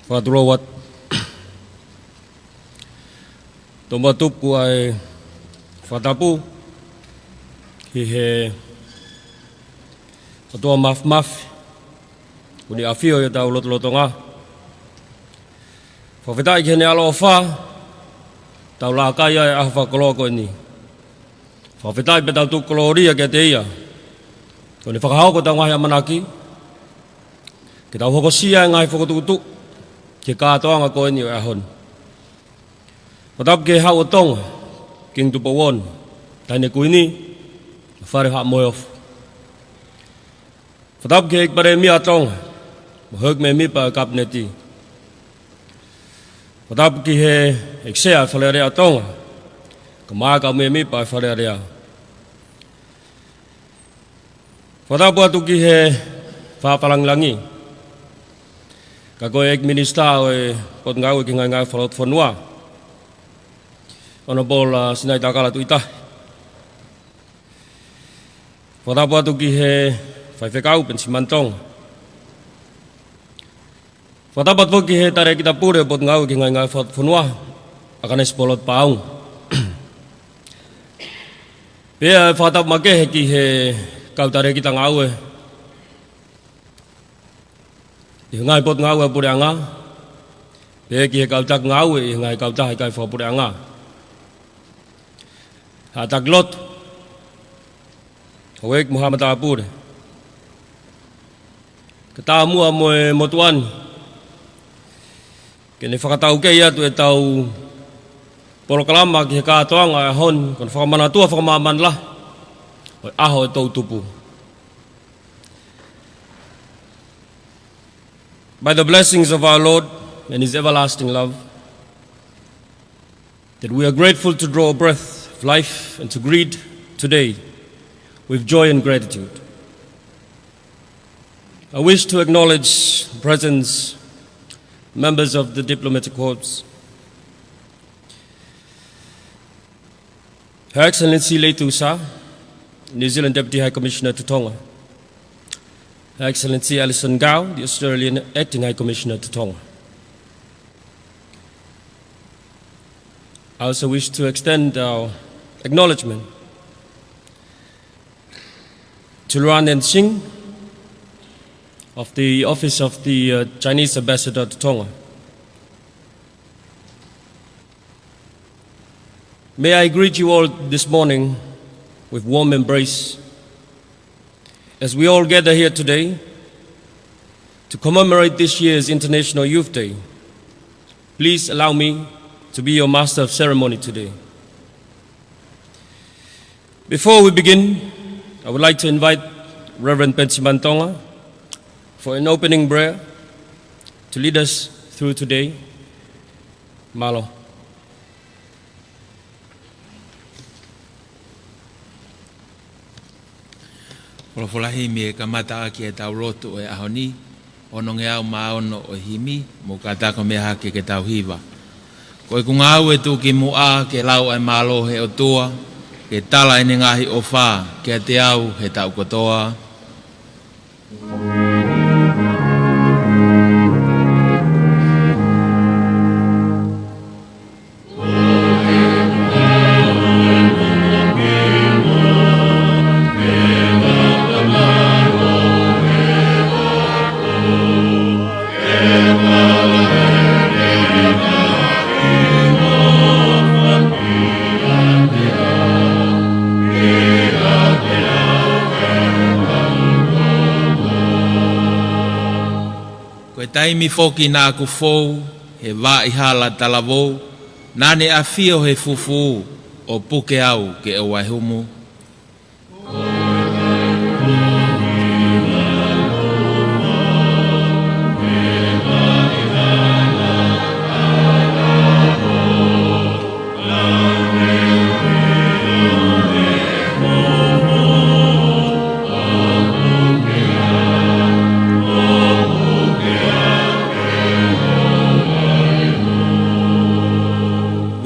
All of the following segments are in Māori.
Whakatulowat. Tongatapu ai Tongatapu hi he atua maf kuni afio ya tau lotonga. Whawhetai kene alofa tau la kaya e ahwa koloko ni. Whawhetai pe tau tu koloria ke te ia. Kone whakahauko tau ngahi amanaki. Ke tau hokosia ngai whakotukutu ke kātoanga koe ni o ahon. Patap ke hau o Tonga, King Tupawon, taine kuini, whare hak moe ofu. Patap ke ikpare mia Tonga, mahok me mipa kapneti. Patap ke he eksea whale rea Tonga, kamaka me mipa whale rea. Patap atu ki he whapalanglangi, ka koe ek minista o e pot ngau ki ngai whalot whanua. Honorable Sinai Takala Tuita. Whatapu atu ki he whaiwhekau pensimantong. Whatapu atu ki he tare kita pure pot ngau ki ngai whalot whanua. Akane spolot paung. Pea whatapu makehe ki he kau tare kita ngau e. I ngai pot ngau e pure anga. Pea ki he kau tak ngau e ngai kau tak kai wha pure anga. Hataglot, Hawek Muhammad Apur. Ketamua moe motuan. Kene whakatau ke ia tu e tau polokalama ki he kātoanga e hon, kon whakamanatua whakamaman lah, o aho e tau tupu. By the blessings of our Lord and His everlasting love, that we are grateful to draw a breath of life and to greet today with joy and gratitude. I wish to acknowledge the presence members of the diplomatic corps. Her Excellency Latu, New Zealand Deputy High Commissioner to Tonga. Her Excellency Alison Gao, the Australian Acting High Commissioner to Tonga. I also wish to extend our acknowledgement to Luan and Singh of the Office of the Chinese Ambassador to Tonga. May I greet you all this morning with warm embrace as we all gather here today to commemorate this year's International Youth Day. Please allow me to be your master of ceremony today. Before we begin, I would like to invite Reverend Pensimantonga for an opening prayer to lead us through today. Malo. Polofolahi me kamata ki e tau roto e ahoni, ononge au maono o himi, mo katako me hake ke tau hiva. Koe kungau e tu ki mua ke lau ai malo he o tua, ke tala ine ngahi o whā, ke te au he tau kotoa. Taimi foki nā ku fou, he wā i hala talavou, nāne a fio he fufu o puke au ke e waihumu.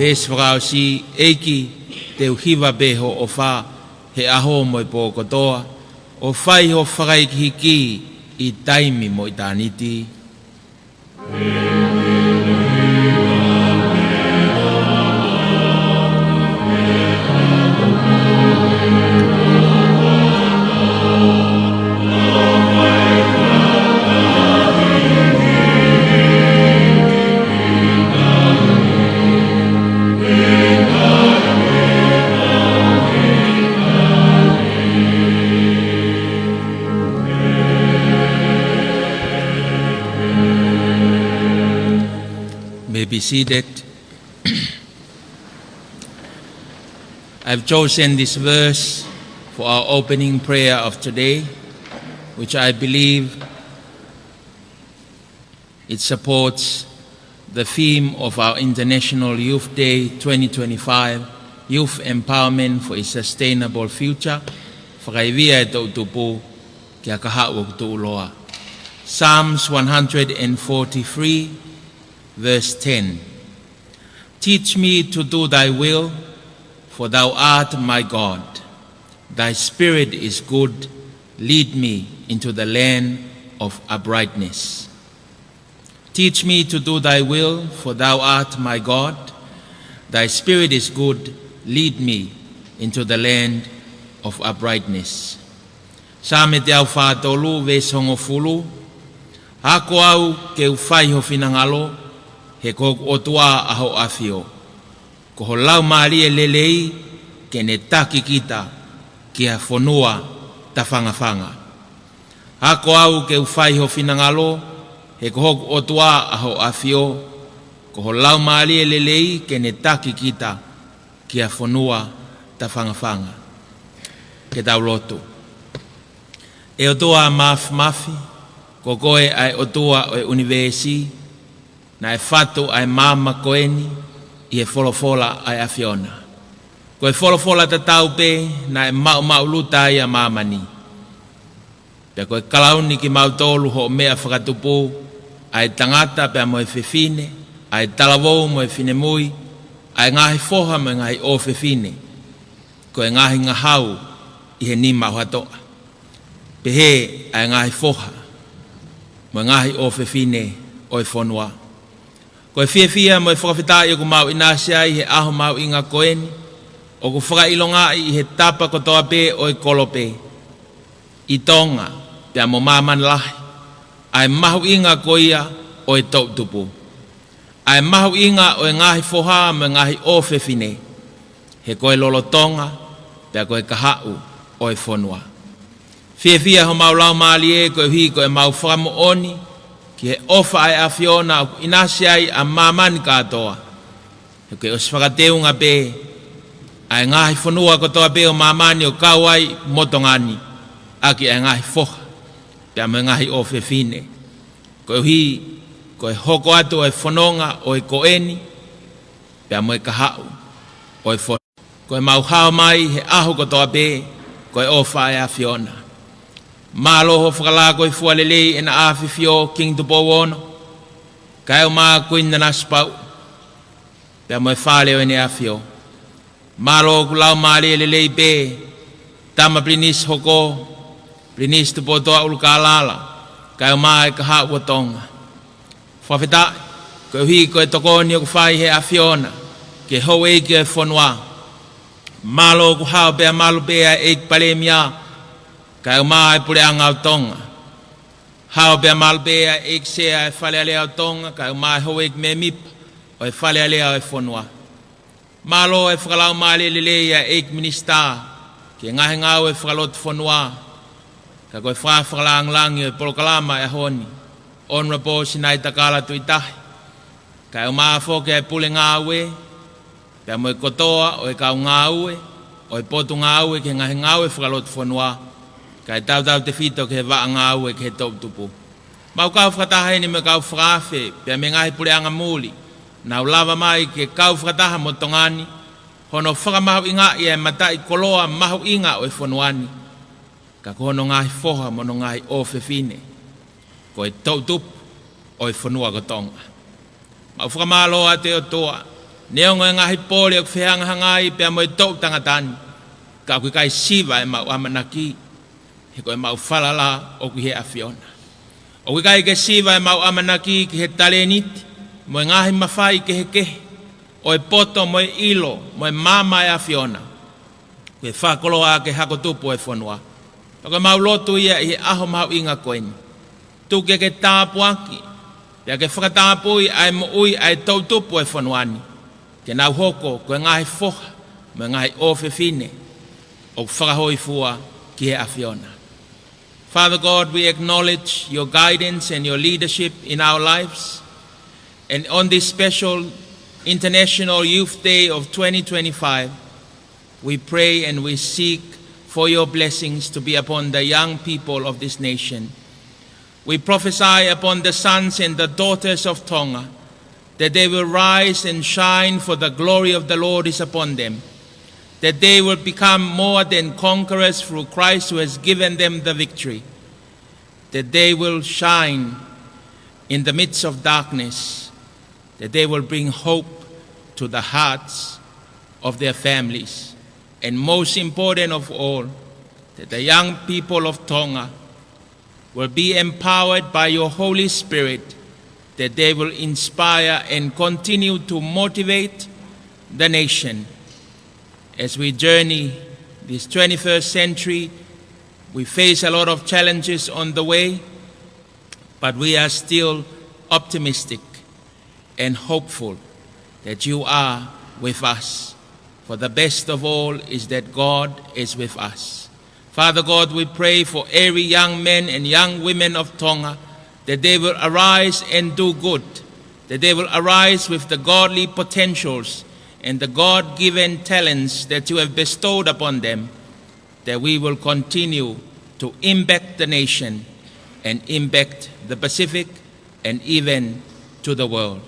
Ves whakao si eiki te uhiwa beho o whā he aho mo i pōkotoa, o whai ho whakaiki hiki i taimi mo i tāniti. be seated. I've chosen this verse for our opening prayer of today, which I believe it supports the theme of our International Youth Day 2025, Youth Empowerment for a Sustainable Future. Whakaivia e tau tupu kia kahau o tuuloa. Psalms 143, verse 10. Teach me to do thy will, for thou art my God. Thy spirit is good. Lead me into the land of uprightness. Teach me to do thy will, for thou art my God. Thy spirit is good. Lead me into the land of uprightness. Sa me te au whātolu, vesongo fulu. Hako au ke uwhaiho whinangalo, he kok otua aho awhio. Ko ho lau maari e lelei, ke ne taki kita, kia whonua ta whangawhanga. Hako au ke uwhaiho whinangalo, he kohok otua aho awhio, ko ho lau maari e lelei, ke ne taki kita, kia whonua ta whangawhanga. Ke tau lotu. E otua mafi, ko koe ai otua o e universi, na e whatu ai mama koeni, i e wholofola ai awhiona. Ko e wholofola ta taupe, na e mau luta ai a mamani. Pea ko e kalauni ki mautolu ho mea whakatupu, ai tangata pea mo e whewhine, ai talawou mo e whine mui, ai ngahi foha mo e ngahi o whewhine, ko e ngahi ngahau i he nima o hatoa. Pehe ai ngahi foha, mo e ngahi o whewhine o e whonua. Ko e whiawhia mo e whakawhitai o ku mau inasia i he aho mau inga koeni, o ku whakailonga i he tapa kotoa pe o e kolope. I Tonga, pea mo maman lahi, ai mahu inga koia o e tautupu. Ai mahu inga o e ngahi foha mo e ngahi o whewhine. He koe lolo Tonga, pea koe kahau o e whonua. Whiawhia ho mau lau maali e koe hui koe mau whakamu oni, ki he ofa ai a whiona o inasi ai a mamani katoa. He koe os whakateunga pe, ai ngahi whonua kotoa pe o mamani o kau ai motongani, aki ai ngahi foha, pea mo ngahi o whewhine. Koe hui, koe hoko atu o e whanonga o e koeni, pea mo e kahau o e whonua. Koe mau hao mai he aho kotoa pe, koe ofa ai a whiona. Māloho whakala koe fualelei e na awhiwhio king tupo wono. Kai o maa kuinna naspau. Pea mo e whale o ene awhio. Māloho kulau maali e lelei pe. Tama plinis hoko. Plinis tupo toa uluka alala. Kai o maa e kaha ua Tonga. Whawhita. Koe hui koe tokoni o kuwhai he awhiona. Ke hou eiki e whonua. Māloho kuhao pea malu pea eik pale mia. Kai o maa e pule anga o Tonga. Hao pea malpea eik sea e whale alea o Tonga, kai o maa e ho eik me mipa, o e whale alea o e whonua. Malo e whakalau maa lelea eik minista, ki ngahe ngau e whakalot whonua, kai koe whakalang langi o e polokalama e honi, Honorable Sinai Takala tuitahi. Kai o maa whoke e pule ngau e, pea mo e kotoa o e kau ngau e, o e potu ngau e ki ngahe ngau e whakalot whonua, kai tau te whito ke waa ngau e ke tau tupu. Mau kau whakataha ni me kau whakawhe, pia me ngahi pule anga muli. Nau lava mai ke kau whakataha mo tongani, hono whakamahu inga i e matai koloa mahu inga o e whonuani. Ka kono ngahi foha mo no ngahi o whewhine, ko e tau tupu o e whonua ko Tonga. Mau whakamaloa te o toa, neongo e ngahi pole o kwhehanga hangai pia mo e tau tangatani, ka kui kai siva e mau amanaki, he koe mau whalala o kui he awhiona. O kui kai ke siva e mau amanaki ki he taleniti, mo e ngahi mawhai ke he kehe, o e poto mo e ilo, mo e mama e awhiona. Koe whakoloa ke hako tupu e whanua. O koe mau lotu ia i he aho mau inga koeni. Tuke ke tāpu aki, pia ke whakatāpui ai mo ui ai tau tupu e whanuani. Ke nau hoko koe ngahi foha, mo e ngahi ofewhine, o whakahoi fua ki he awhiona. Father God, we acknowledge your guidance and your leadership in our lives. And on this special International Youth Day of 2025, we pray and we seek for your blessings to be upon the young people of this nation. We prophesy upon the sons and the daughters of Tonga that they will rise and shine, for the glory of the Lord is upon them, that they will become more than conquerors through Christ who has given them the victory, that they will shine in the midst of darkness, that they will bring hope to the hearts of their families, and most important of all, that the young people of Tonga will be empowered by your Holy Spirit, that they will inspire and continue to motivate the nation. As we journey this 21st century, we face a lot of challenges on the way, but we are still optimistic and hopeful that you are with us. For the best of all is that God is with us. Father God, we pray for every young man and young women of Tonga, that they will arise and do good, that they will arise with the godly potentials and the God-given talents that you have bestowed upon them, that we will continue to impact the nation and impact the Pacific and even to the world.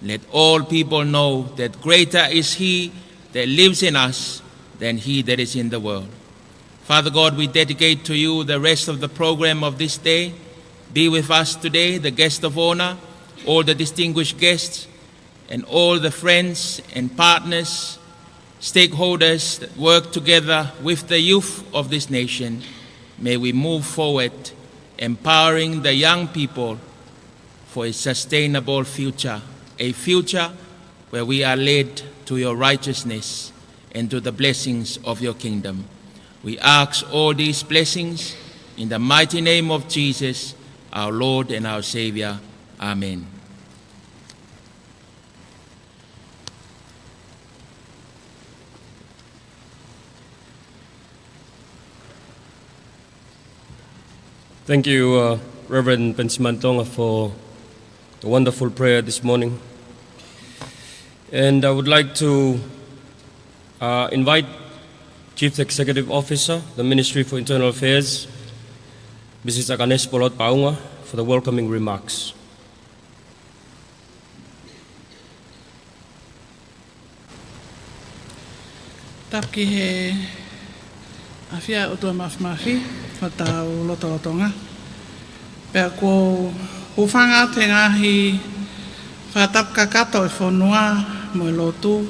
Let all people know that greater is He that lives in us than he that is in the world. Father God, we dedicate to you the rest of the program of this day. Be with us today, the guest of honor, all the distinguished guests, and all the friends and partners, stakeholders that work together with the youth of this nation. May we move forward, empowering the young people for a sustainable future, a future where we are led to your righteousness and to the blessings of your kingdom. We ask all these blessings in the mighty name of Jesus, our Lord and our Savior. Amen. Thank you, Reverend Pensimantonga, for the wonderful prayer this morning. And I would like to invite Chief Executive Officer, the Ministry for Internal Affairs, Mrs. Aganes Polot Paunga, for the welcoming remarks. Tapki he afia o tua mafi whatau loto tonga. Pea ko ufanga te ngahi whatap kakato e whanua mo lotu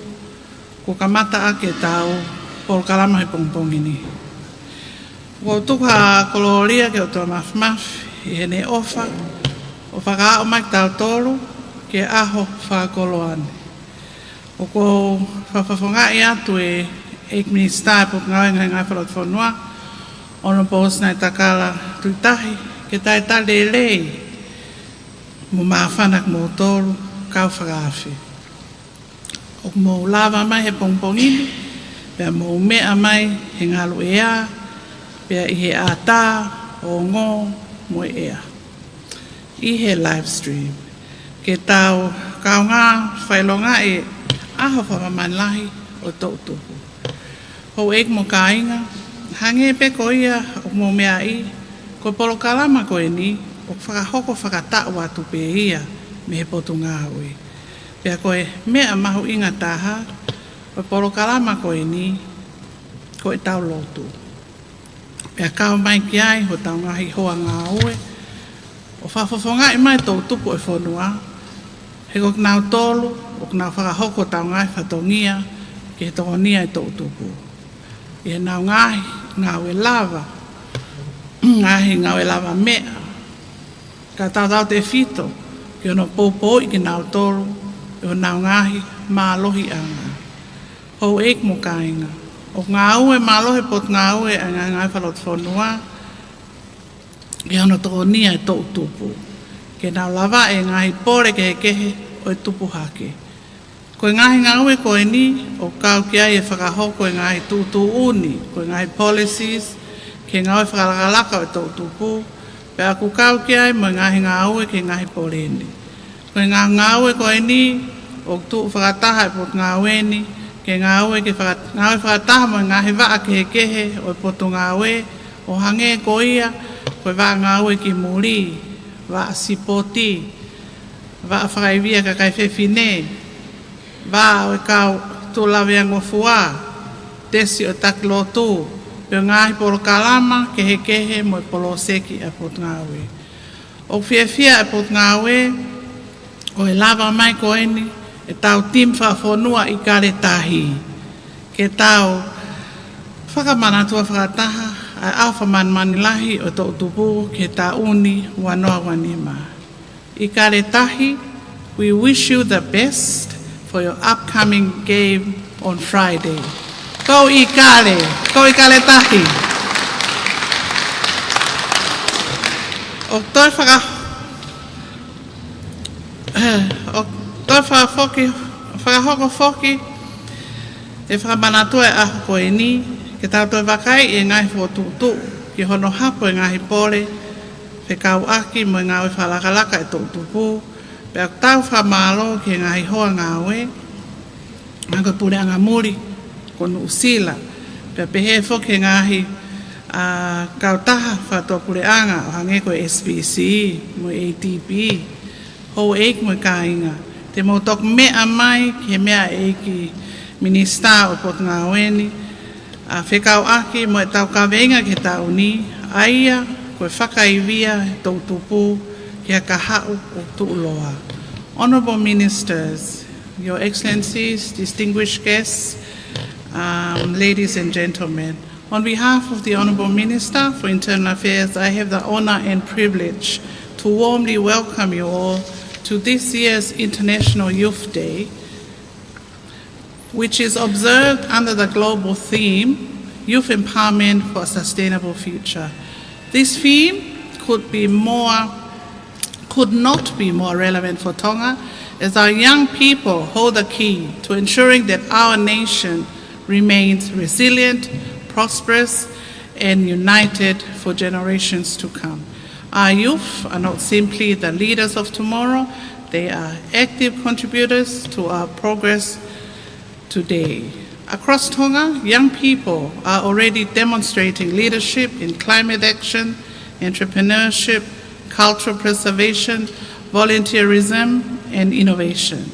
ko kamata ake tau por kalama he pongpongini. Ko tuka koloria ke o tua mafmaf i hene ofa o whaka o mai tau tolu ke aho whakoloane. O ko whawhawhonga i atu e minister po ngawe ngai whalot whanua ono pos nai takala tuitahi ke tai tale lei mo mawhanak mo tolu kau whakawhi. O mo lava mai he pongpongini pea mo mea mai he ngalu ea pea i he ata o ngō mo ea. I he live stream ke tau kau ngā whailonga e aho whamamanahi o tautupu. Ho ek mo kāinga, hange pe ko ia o mo mea i, ko polo kalama ko e ni, o whakahoko whakatau atu pe ia me he potu ngā ui. Pea ko e mea mahu inga taha, o polo kalama ko e ni, ko e tau lotu. Pea kao mai ki ai, ho tau ngahi hoa ngā ue, o whafafonga i mai tau tupu e whanua, he ko nau tolu, o nau whakahoko tau ngai whatongia, ke he tongonia i tau tupu. I he nau ngahi, ngau e lava, ngahi ngau e lava mea, ka tau tau te fito, ki ono popo i ki nau tolu, i o nau ngahi mālohi anga. Hou ek mo kāinga, o ngā ue mālohi pot ngā ue a ngai whalot whanua, ki ono tongonia i tau tupu, ke nau lava e ngahi pore ke he kehe o e tupu hake. Ko ngahi ngā ue ko e ni, o kau ki ai e whakahoko e ngahi tūtū uni, ko ngahi policies, ke ngā ue whakalakalaka o e tau tupu, pe aku kau ki ai mo ngahi ngā ue ke ngahi poleni. Ko Koe ngā ngāwe koe ni, o tū whakataha e pot ngāwe ni, ke ngāwe whakataha mo ngā he waa ke he kehe o poto ngāwe, o hange ko ia, koe waa ngāwe ki muri, waa sipoti, waa whakaivia ka kai whewhine, waa o e kau tū lawe angofua, tesi o takilotu, peo ngāhi polo kalama, ke he kehe mo polo seki a pot ngāwe. O whiawhia a pot ngāwe, o e lava mai ko eni, e tau tim whaafonua i kare tahi. Ke tau whakamanatua whakataha, ai awha manmanilahi o tō tupu ke tā uni wanoa wanima. I kare tahi, we wish you the best for your upcoming game on Friday. Ko i kare tahi. O toi whakahoko whoki, e whakamanatua e aho koe ni, ke tau toi wakai e ngai whotutu, ki hono hapo e ngahi pole, pe kau aki mo e ngawe whalakalaka e tō tupu, pe ak tau whamalo ki e ngahi hoa ngawe, ngako pule anga muri, kono usila, pe pehe whoki e ngahi kau taha whatua pule anga, o hange koe SBC, mo ATP, hou eik mo ka inga. Te mo tok mea mai ki he mea eiki minista o pot ngā weni. Whekau aki mo e tau ka venga ke tau ni. Aia koe whakaivia tau tupu ki a kahau o tuuloa. Honourable Ministers, Your Excellencies, distinguished guests, ladies and gentlemen. On behalf of the Honourable Minister for Internal Affairs, I have the honour and privilege to warmly welcome you all to this year's International Youth Day, which is observed under the global theme, Youth Empowerment for a Sustainable Future. This theme could not be more relevant for Tonga, as our young people hold the key to ensuring that our nation remains resilient, prosperous, and united for generations to come. Our youth are not simply the leaders of tomorrow, they are active contributors to our progress today. Across Tonga, young people are already demonstrating leadership in climate action, entrepreneurship, cultural preservation, volunteerism, and innovation.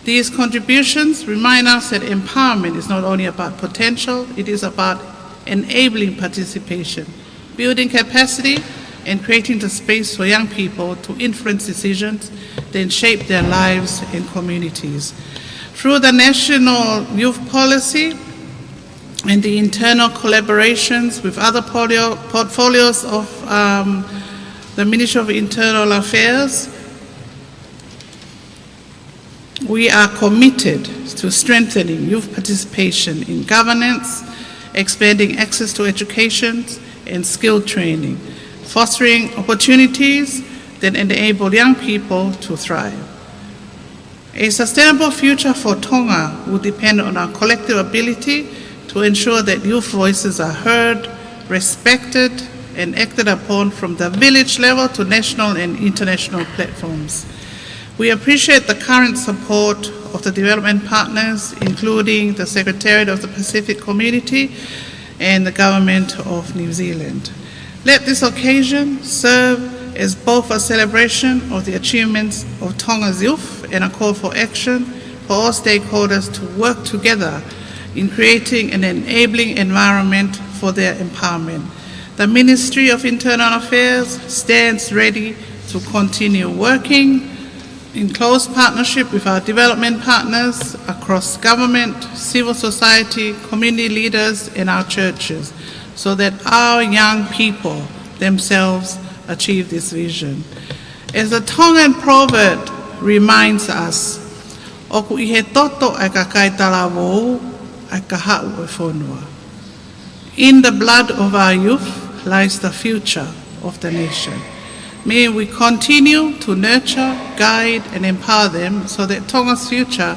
These contributions remind us that empowerment is not only about potential, it is about enabling participation, building capacity, and creating the space for young people to influence decisions, then shape their lives and communities. Through the National Youth Policy and the internal collaborations with other portfolios of the Ministry of Internal Affairs, we are committed to strengthening youth participation in governance, expanding access to education and skill training, fostering opportunities that enable young people to thrive. A sustainable future for Tonga will depend on our collective ability to ensure that youth voices are heard, respected, and acted upon from the village level to national and international platforms. We appreciate the current support of the development partners, including the Secretariat of the Pacific Community and the Government of New Zealand. Let this occasion serve as both a celebration of the achievements of Tonga's youth and a call for action for all stakeholders to work together in creating an enabling environment for their empowerment. The Ministry of Internal Affairs stands ready to continue working in close partnership with our development partners across government, civil society, community leaders, and our churches, so that our young people themselves achieve this vision. As the Tongan proverb reminds us, oku I he toto ai ka kai talavou, ai ka hau e whonua. In the blood of our youth lies the future of the nation. May we continue to nurture, guide, and empower them so that Tonga's future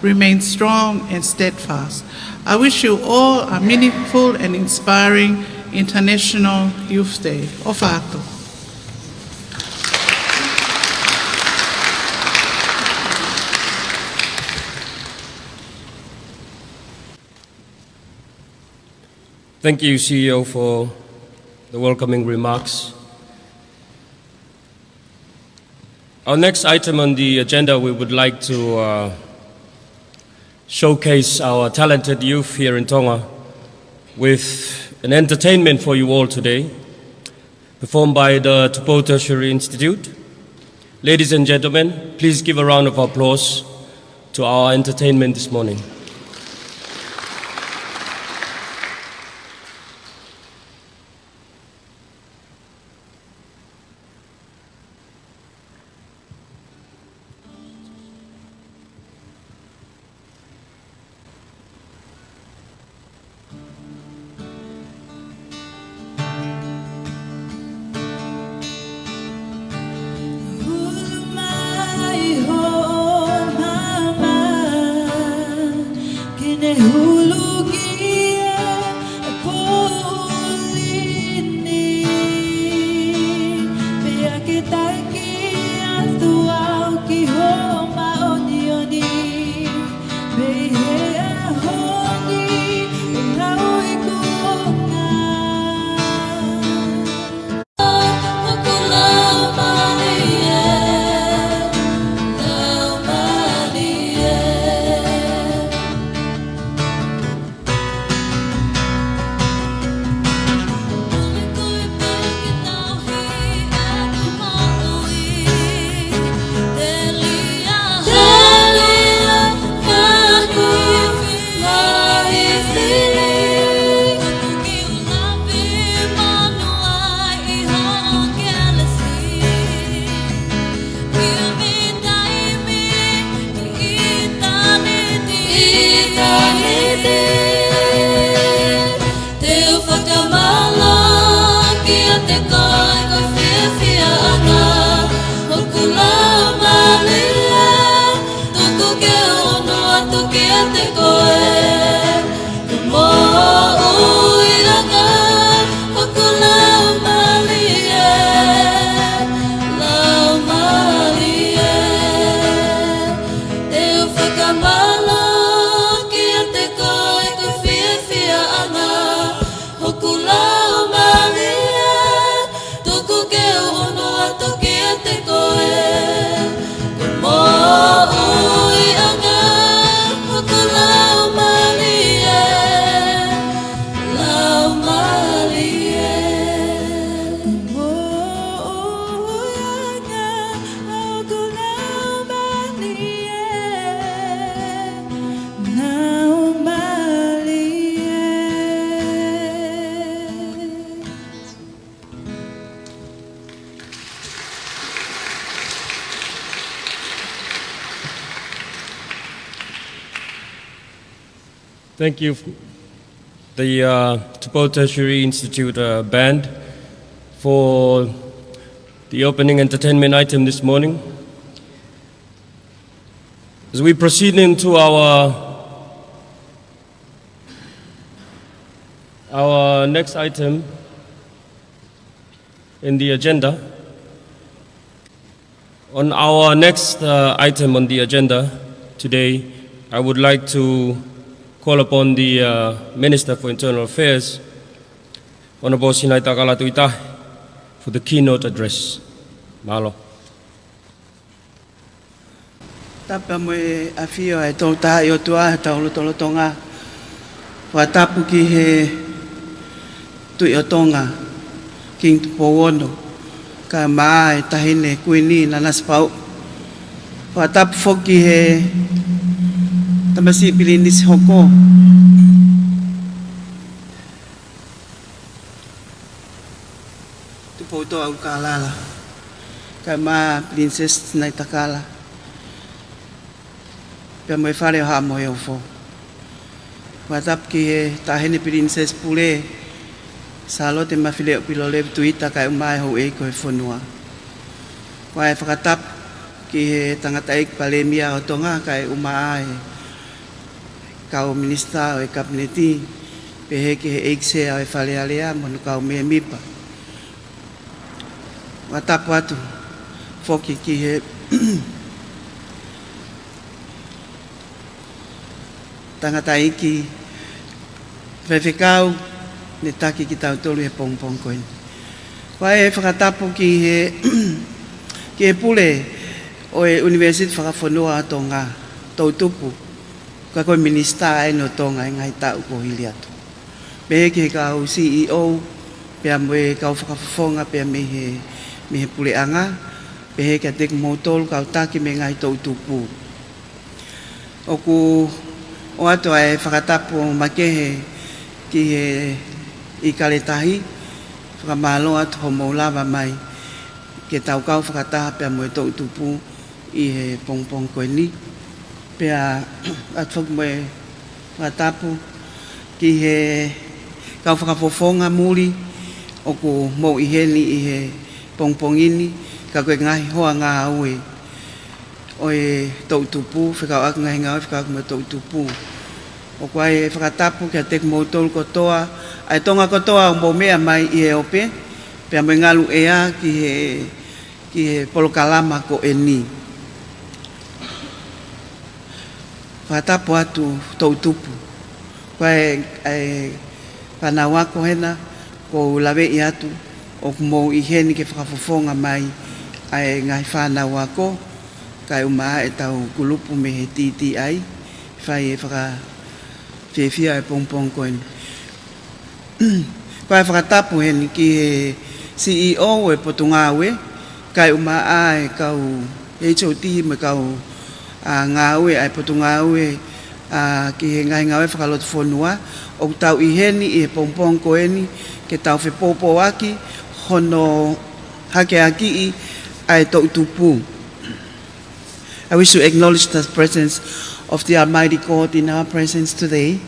remains strong and steadfast. I wish you all a meaningful and inspiring International Youth Day. Ofatu. Thank you, CEO, for the welcoming remarks. Our next item on the agenda, we would like to showcase our talented youth here in Tonga with an entertainment for you all today, performed by the Tupo Tertiary Institute. Ladies and gentlemen, please give a round of applause to our entertainment this morning. Thank you, the Tupo Tertiary Institute band, for the opening entertainment item this morning. As we proceed into our next item in the agenda, on our next item on the agenda today, I would like to call upon the Minister for Internal Affairs, Honorable Sinai Latu for the keynote address. Mahalo. Tapa mo afio ai tau taha i o tua tau lotolo Tonga. Wa tapu ki he tui o Tonga, King Tupowono, ka mai tahine kuini nanas pau. Wa tapu foki he tamasi pilinis hoko. Tupo to au kalala. Kama princess nai takala. Pia mo fare ha mo yo fo. Wa tap ki tahine princess pule. Salote mafile pilole tuita kai umai ho e ko fonua. Wa fakatap ki Tongatapu palemia o Tonga kai umai. Kau minista o kabineti pehe ki ekse o fale alea mo kau me mipa. Wa tap watu foki ki he Tongatapu ki vefikau ne taki ki tau tolu he pongpong koe. Wae whakatapu ki he pule o e University whakawhanua a Tonga, Tongatapu, ka koe minista ai no Tonga e ngai tau ko hili atu. Me ki he kau CEO, pia moe kau whakawhawhonga, pia me he pule anga, pe he ka tek motol kau taki me ngai Tongatapu. Oku o ato ai whakatapu makehe ki he i kaletahi, whakamalo atu ho maulawa mai, ke tau kau whakataha pia moe Tongatapu i he pongpong koe ni. Pia atu moe whakatapu ki he kau whakawhawhonga muri, oku mou i heni i he pongpongini, ka koe ngahi hoa ngā aue. O e Tongatapu, whekau aku ngahi ngā whekau aku me Tongatapu. O kua e whakatapu kia tek motol kotoa, ai tonga kotoa o mō mea mai i he ope, pia me ngalu ea ki he polokalama ko e ni. Whakatapu atu Tongatapu. Kua e whanawako hena, ko lawe i atu, o mō i heni ke whakawhawhonga mai, ai ngai whanawako, kai umaa e tau kulupu me he titi ai, whai e whiawhia e pongpong koen. Kai whakatapu heni ki he CEO e Potungawe, kai umaa e kau HOT me kau ngawe ai Potungawe ki he ngai ngawe whakalot whanua, o tau i heni i he pongpong koeni, ke tau whepopo aki, hono hake aki i ai Tongatapu. I wish to acknowledge the presence of the Almighty God in our presence today,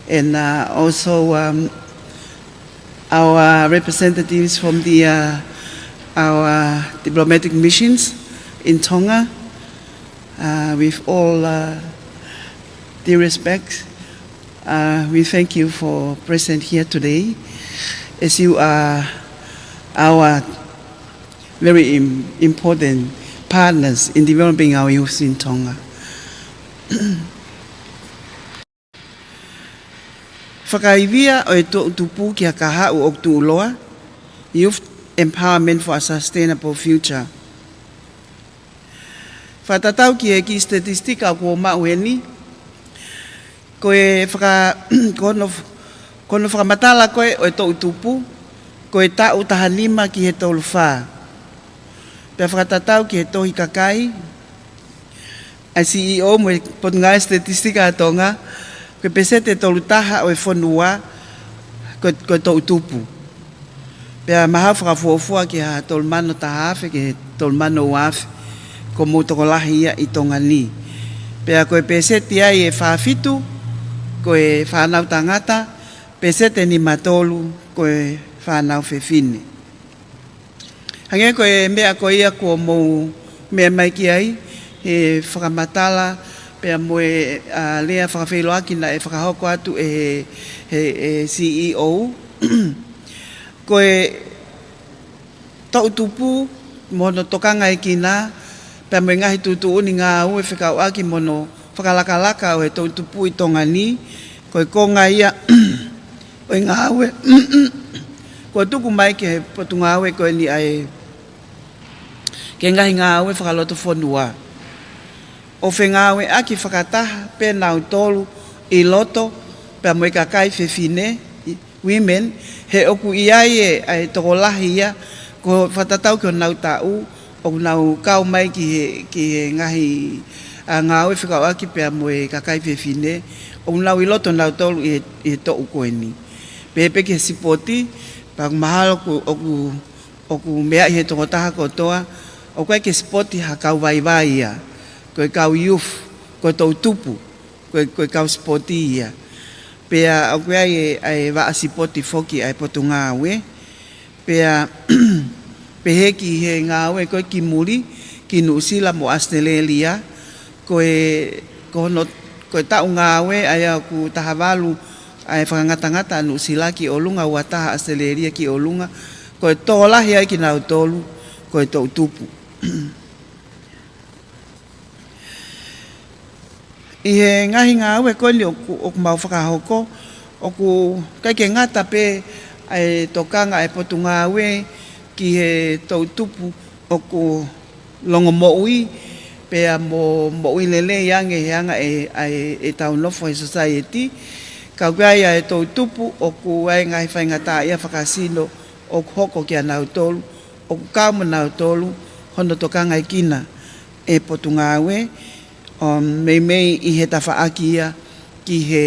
and also our representatives from our diplomatic missions in Tonga. With all due respect, we thank you for present here today, as you are our very important partners in developing our youth in Tonga. Whakaivia o e Tongatapu ki a kaha o Nuku'alofa, Youth Empowerment for a Sustainable Future. Whatatau ki ki statistika ko mauheni, ko e kono whakamatala koe o e Tongatapu, ko e tau tahanima ki he toluwha. Pea whakatatau ki he tohi kakai, a CEO mo e potungai statistika a Tonga, ko pese te tolutaha o e whanua ko Tongatapu. Pea maha whakafuafua ki ha tolmano tahawhi, ki he tolmano wafi, ko motokolahi ia i Tonga ni. Pea ko e pese te ai e whaafitu, ko e whanau tangata, pese te ni matolu, ko e whanau whewhine. Hange ko e mea ko ia ko mou mea mai ki ai, he whakamatala, pea moe lea whakawhelo aki na e whakahoko atu he CEO. Ko e Tongatapu mono tokanga e kina, pea moe ngahi tutu uni ngā au e whakau aki mono whakalakalaka o he Tongatapu i Tonga ni, ko e konga ia o ngā au e, ko tuku mai ki he Potungawe ko e ni ai, ke ngahi ngā aue whakaloto whanua. O whengāwe aki whakataha, pe nau tolu i loto, pe moe kakai whewhine, women, he oku i ai e tokolahi ia, ko whatatau ki o nau tau, o nau kau mai ki he ngahi ngā aue whakau aki pe moe kakai whewhine, o nau i loto nau tolu i to ukoeni. Pe peke he sipoti, pa mahalo oku mea i he tongotaha kotoa, o koe ke spoti ha kau vai ia, koe kau youth, koe Tongatapu, koe kau spoti ia. Pea o koe ai waa sipoti foki ai Potungawe, pea pehe ki he ngāwe koe ki muri, ki Nuusila mo Australia, koe tau ngāwe ai aku tahawalu ai whakangatangata Nuusila ki olunga, wataha Australia ki olunga, koe tōlahi ai ki nau tolu, koe Tongatapu. I he ngahi ngā ue koe ni o mau whakahoko, Oku kai ke ngata pe ai tokanga e potunga we ki he tau tupu oku longo moui pe a moui lele yang e tau nofo e society ka kai e tau tupu oku ai ngai fai ngata ia whakasino oku hoko ki anau tolu oku kauma nau tolu hono tokanga i kina e potunga we mei i he tawhaaki ia ki he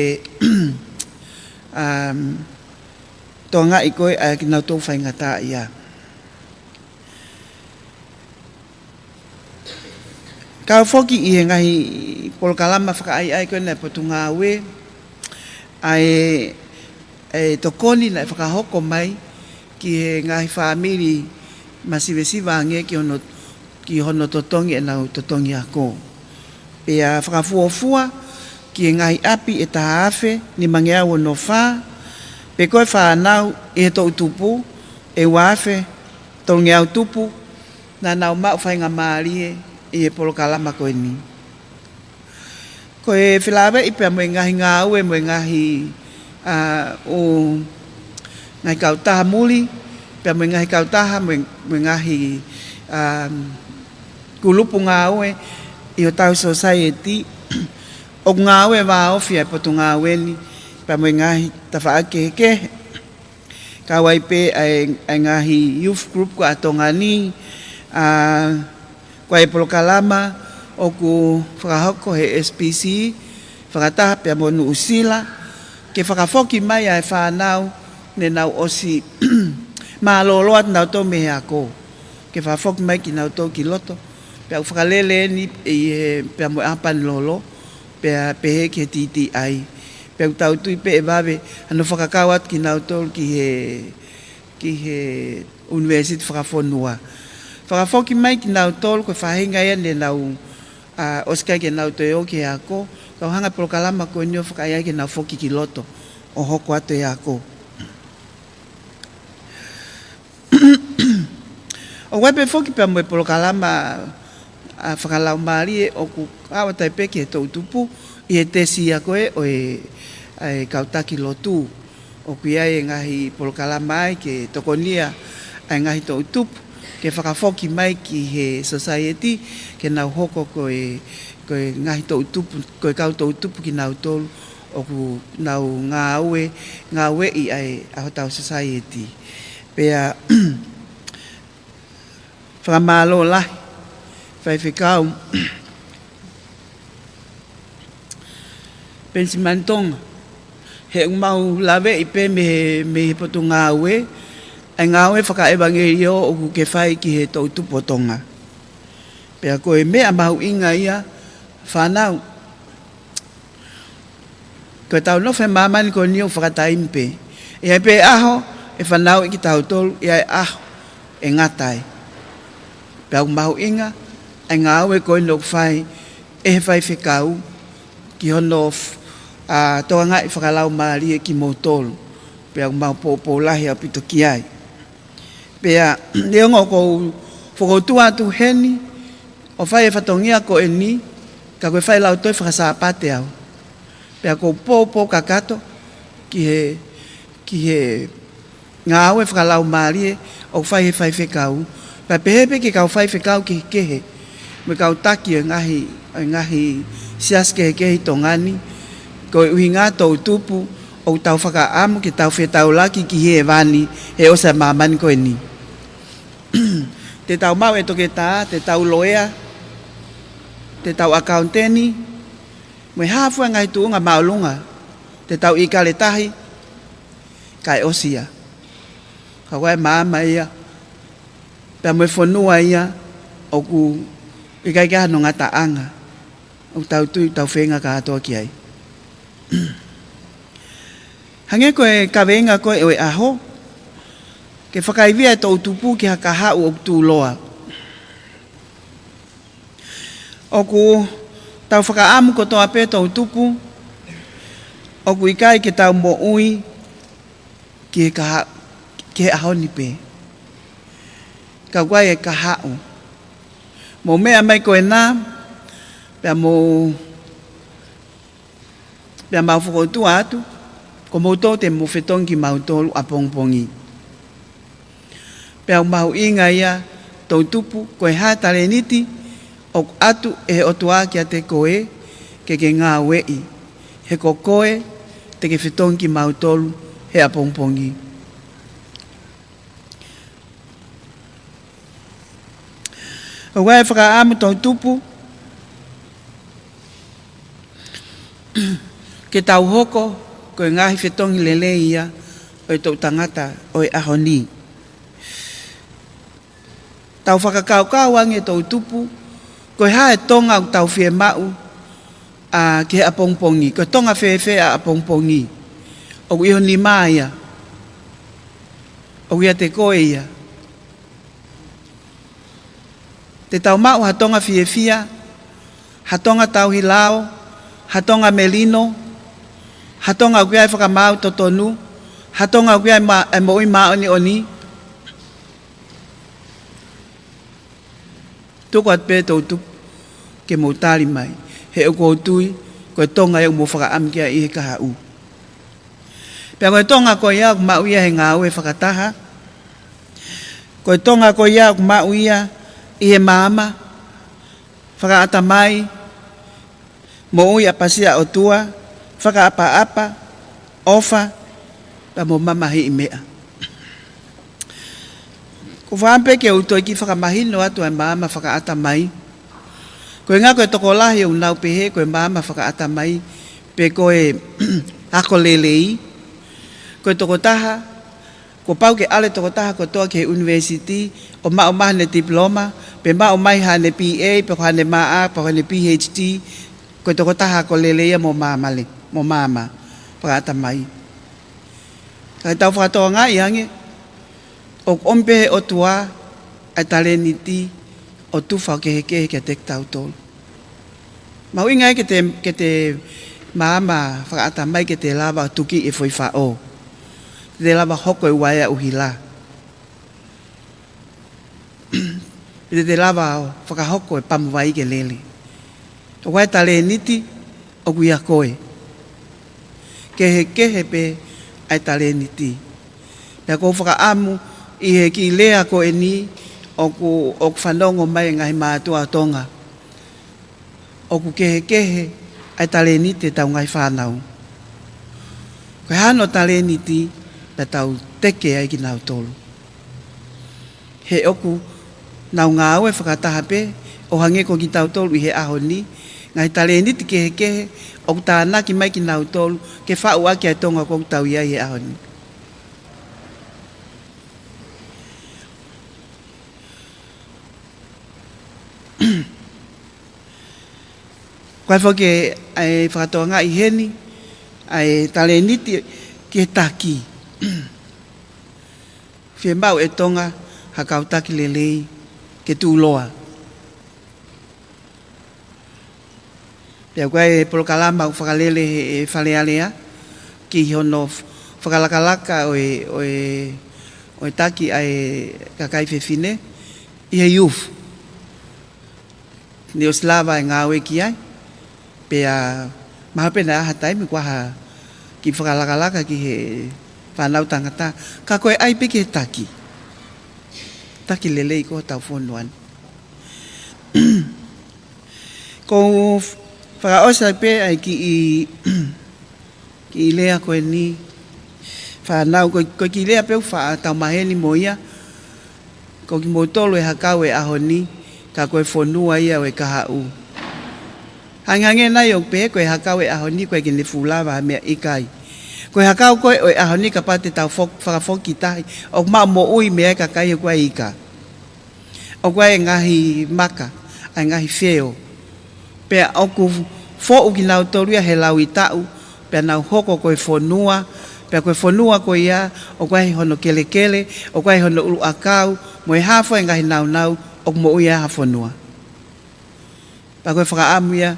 tonga i koe a ki nau tō whai ngata ia. Ka whoki i he ngahi polokalama whakaai ai koe nei potunga we ai tokoni nei whakahoko mai ki he ngahi whaamiri masiwesiwa ange ki hono totongi e nau totongi ako. Pea whakafuofua ki e ngai api e tahaafe ni mangea o no wha, pe koe whanau e tō tupu, e wafe, tō ngeau tupu, na nau mau whainga maarie e polokalama koe ni. Koe whilawe i pia moe ngahi ngā ue, moe ngahi o ngai kautaha muli, pia moe ngahi kautaha, moe ngahi kulupu ngā ue, i o tau society, o ngā ue wā ofia potu ngā ue ni, pa moe ngahi tawhaake ke, ka waipe ai ngahi youth group ko a Tonga ni, ko e polokalama, o ku whakahoko he SPC, whakataha pia mo nu usila, ke whakafoki mai ai whanau, ne nau osi, maa loloat nau tō mehe ako, ke whafoki mai ki nau tō ki loto, pia whakalele ni pia mo apan lolo, pia pehe ke titi ai. Pia tau tui pe e wawe, anu whakakawat ki nau tōl ki he university whakafonua. Whakafoki mai ki nau tōl, koe whahinga ia ne nau oskai ke nau toi o ke ako, kau hanga polokalama koe nio whakaiai ke nau foki ki loto, o hoko ato e ako. O waipe foki pia moe polokalama whakalau maari e o ku awa tai peke e tau tupu i e tesi a koe o e kautaki lotu o kuia e ngahi polokalama ai ke tokonia ai ngahi tau tupu ke whakafoki mai ki he society ke nau hoko koe ngahi tau tupu koe kau tau tupu ki nau tolu o ku nau ngā ue i ai ahotau society pea whakamalo lahi whaiwhikau pensiman Tonga he mau lawe i pe me he potu ngā ue ai ngā ue whakaevangerio o ku ke whai ki he tau tupo Tonga pea koe mea mahu inga ia whanau koe tau nofe mamani ko niu whakataimpe e ai pe aho e whanau i ki tau tolu e ai aho e ngatai pea mahu inga ai ngā ue koe nok whai e he whai whikau ki hono toa ngai whakalau maari e ki motolu pea mau pōpō lahi au pito ki ai pea leongo kou whakotua atu heni o whai e whatongia ko e ni ka koe whai lau toi whakasapate au pea kou pōpō kakato ki he ngā ue whakalau maari e o whai he whai whikau pea pehepe ki kau whai whikau ki kehe me kau taki e ngahi sias kehi tongani, ko uhi ngā tau tupu o tau whakaamu ki tau whetau laki ki he wani he osa mamani koe ni. Te tau mau e toke tā, te tau loea, te tau akauteni, me hawhua ngai tuunga maulunga, te tau ikale tahi, kai osia. Ka wae maama ia, pia me whanua ia, o ku i kai kia no ngata anga. O tau tui, tau whenga ka atoa ki ai. Hange koe ka wenga koe e aho, ke whakaivia e tau tupu ki haka hau o tū loa. O ku tau whakaamu ko toa pe tau tupu, o ku i kai ke tau mo ui, ki he aho ni pe. Ka guai e ka hau. Mo mea mai koe nā, pia mau whakotua atu, Ko moutou te mowhetongi mautolu a pongpongi. Pea mahu inga ia tau tupu koe hā tale niti o atu e otua kia te koe ke ngā wei. He ko koe te ke whetongi mautolu he a pongpongi. O wai whakaamu tau tupu ke tau hoko koe ngahi whetongi lele ia o tau tangata o e ahoni. Tau whakakaukau ange tau tupu koe hae tonga o tau whie mau a ke a pongpongi. Koe tonga whewhe a pongpongi. O iho ni maia. O ia te koe ia. Te tau mau hatonga whiewhia, hatonga tau hilao, hatonga melino, hatonga ukiai whakamau totonu, hatonga ukiai moi maoni oni. Tuko at pe tau tupu ke moutari mai. He o koutui, koe tonga e mo whakaamkia i he kaha u. Pea koe tonga koe ia mau ia he ngā ue whakataha. Koe tonga koe ia mau ia i he maama, whakaata mai, mo ui apasia o tua, whakaapa-apa, ofa, pa mo mamahi i mea. Ko whaampe ke utoi ki whakamahino atu e maama whakaata mai. Koe ngā koe toko lahi o nau pehe, koe maama whakaata mai, pe koe ako lelei, koe toko taha, ko pau ke ale toko taha ko toa ke university, o mao mahane diploma, pe mao mai hane PA, pe ko hane maa, pe ko hane PhD, koe toko taha ko leleia mo maamale, mo maama, whakaata mai. Kai tau whakatoa ngā iange, o ompehe o tua, ai tale niti, o tuwhau ke ke te tau tolu. Mau ingai ke te maama whakaata mai ke te lava tuki e foi whao. Te lava hoko e waia uhila. Te lava whakahoko e pamuwai ke lele. O wai tale niti, o kuia koe. Kehe pe ai tale niti. Pea kou whakaamu i he ki lea ko e ni, o ku whanongo mai ngahi mātua Tonga. O ku kehe ai tale niti tau ngai whanau. Koe hano tale niti, na tau teke ai ki nau tolu. He oku, nau ngā aue whakataha pe, o hange ko ki tau tolu i he aho ni, ngai tale niti kehe, o ku tānaki mai ki nau tolu, ke whau aki ai tonga ko tau ia i he aho ni. Koe whake ai whakatoa ngā i heni, ai tale niti ki he taki. Whie mau e tonga, hakau taki lelei, ke tūloa. Pea koe e polokalama u whakalele e whalealea, ki hono whakalakalaka o e taki ai kakai whewhine, i he youth. Ni o slava e ngā ue ki ai, pea mahapena aha taimi kua ki whakalakalaka ki he whanau tangata, ka koe ai peke he taki. Taki lelei ko tau whonuan. Ko whakaosa pe ai ki i lea koe ni whanau, koe ki lea peu wha tau maheni mo ia, ko ki mo tolu e hakau e aho ni, ka koe whonua ia o e kaha u. Hangange nai o pe koe hakau e aho ni koe ki ne fulawa mea ikai. Koe hakau koe o e aho ni ka pate tau whakafoki tahi, o maa mo ui mea ka kai o koe ika. O koe e ngahi maka, ai ngahi wheo. Pea o ku fōu ki nau toria he lau i tau, pea nau hoko koe whonua, pea koe whonua koe ia, o koe hono kele kele, o koe hono ulu akau, mo e hafo e ngahi nau nau, o mo ui a whonua. Pea koe whakaamu ia,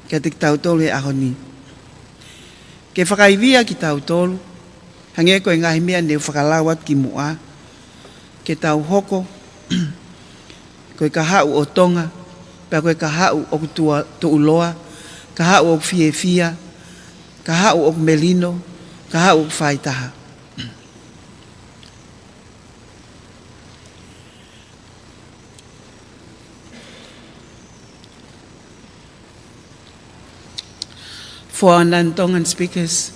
kia te tau tolu he aho ni. Ke whakaivia ki tau tolu, hange koe ngahi mea neu whakalawat ki mua, ke tau hoko, koe ka hau o Tonga, pea koe ka hau o tuuloa, ka hau o fie, ka hau o melino, ka hau o whaitaha. For our non-Tongan speakers,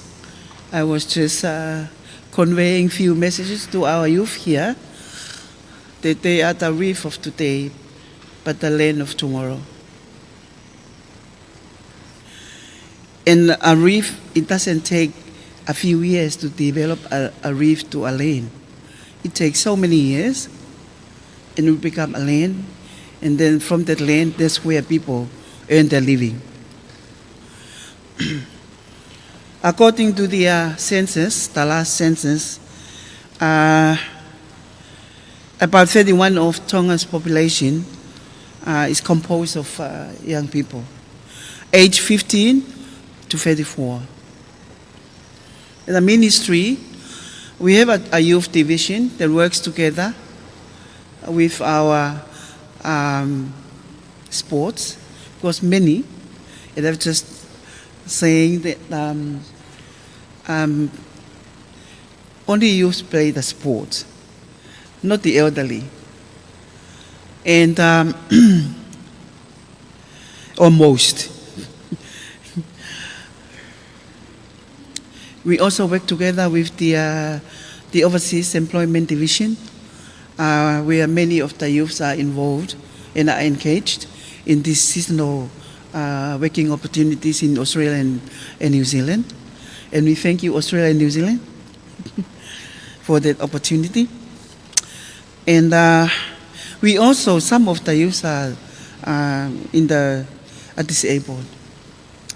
I was just conveying few messages to our youth here, that they are the reef of today, but the land of tomorrow. And a reef, it doesn't take a few years to develop a reef to a land. It takes so many years, and we become a land, and then from that land, that's where people earn their living. According to the census, the last census, about 31% of Tonga's population is composed of young people, age 15 to 34. In the ministry, we have a youth division that works together with our sports, because many, and I've just saying that only youth play the sport, not the elderly. And almost. We also work together with the Overseas Employment Division, where many of the youths are involved and are engaged in these seasonal working opportunities in Australia and New Zealand. And we thank you, Australia and New Zealand, for that opportunity. And we also, some of the youths are disabled,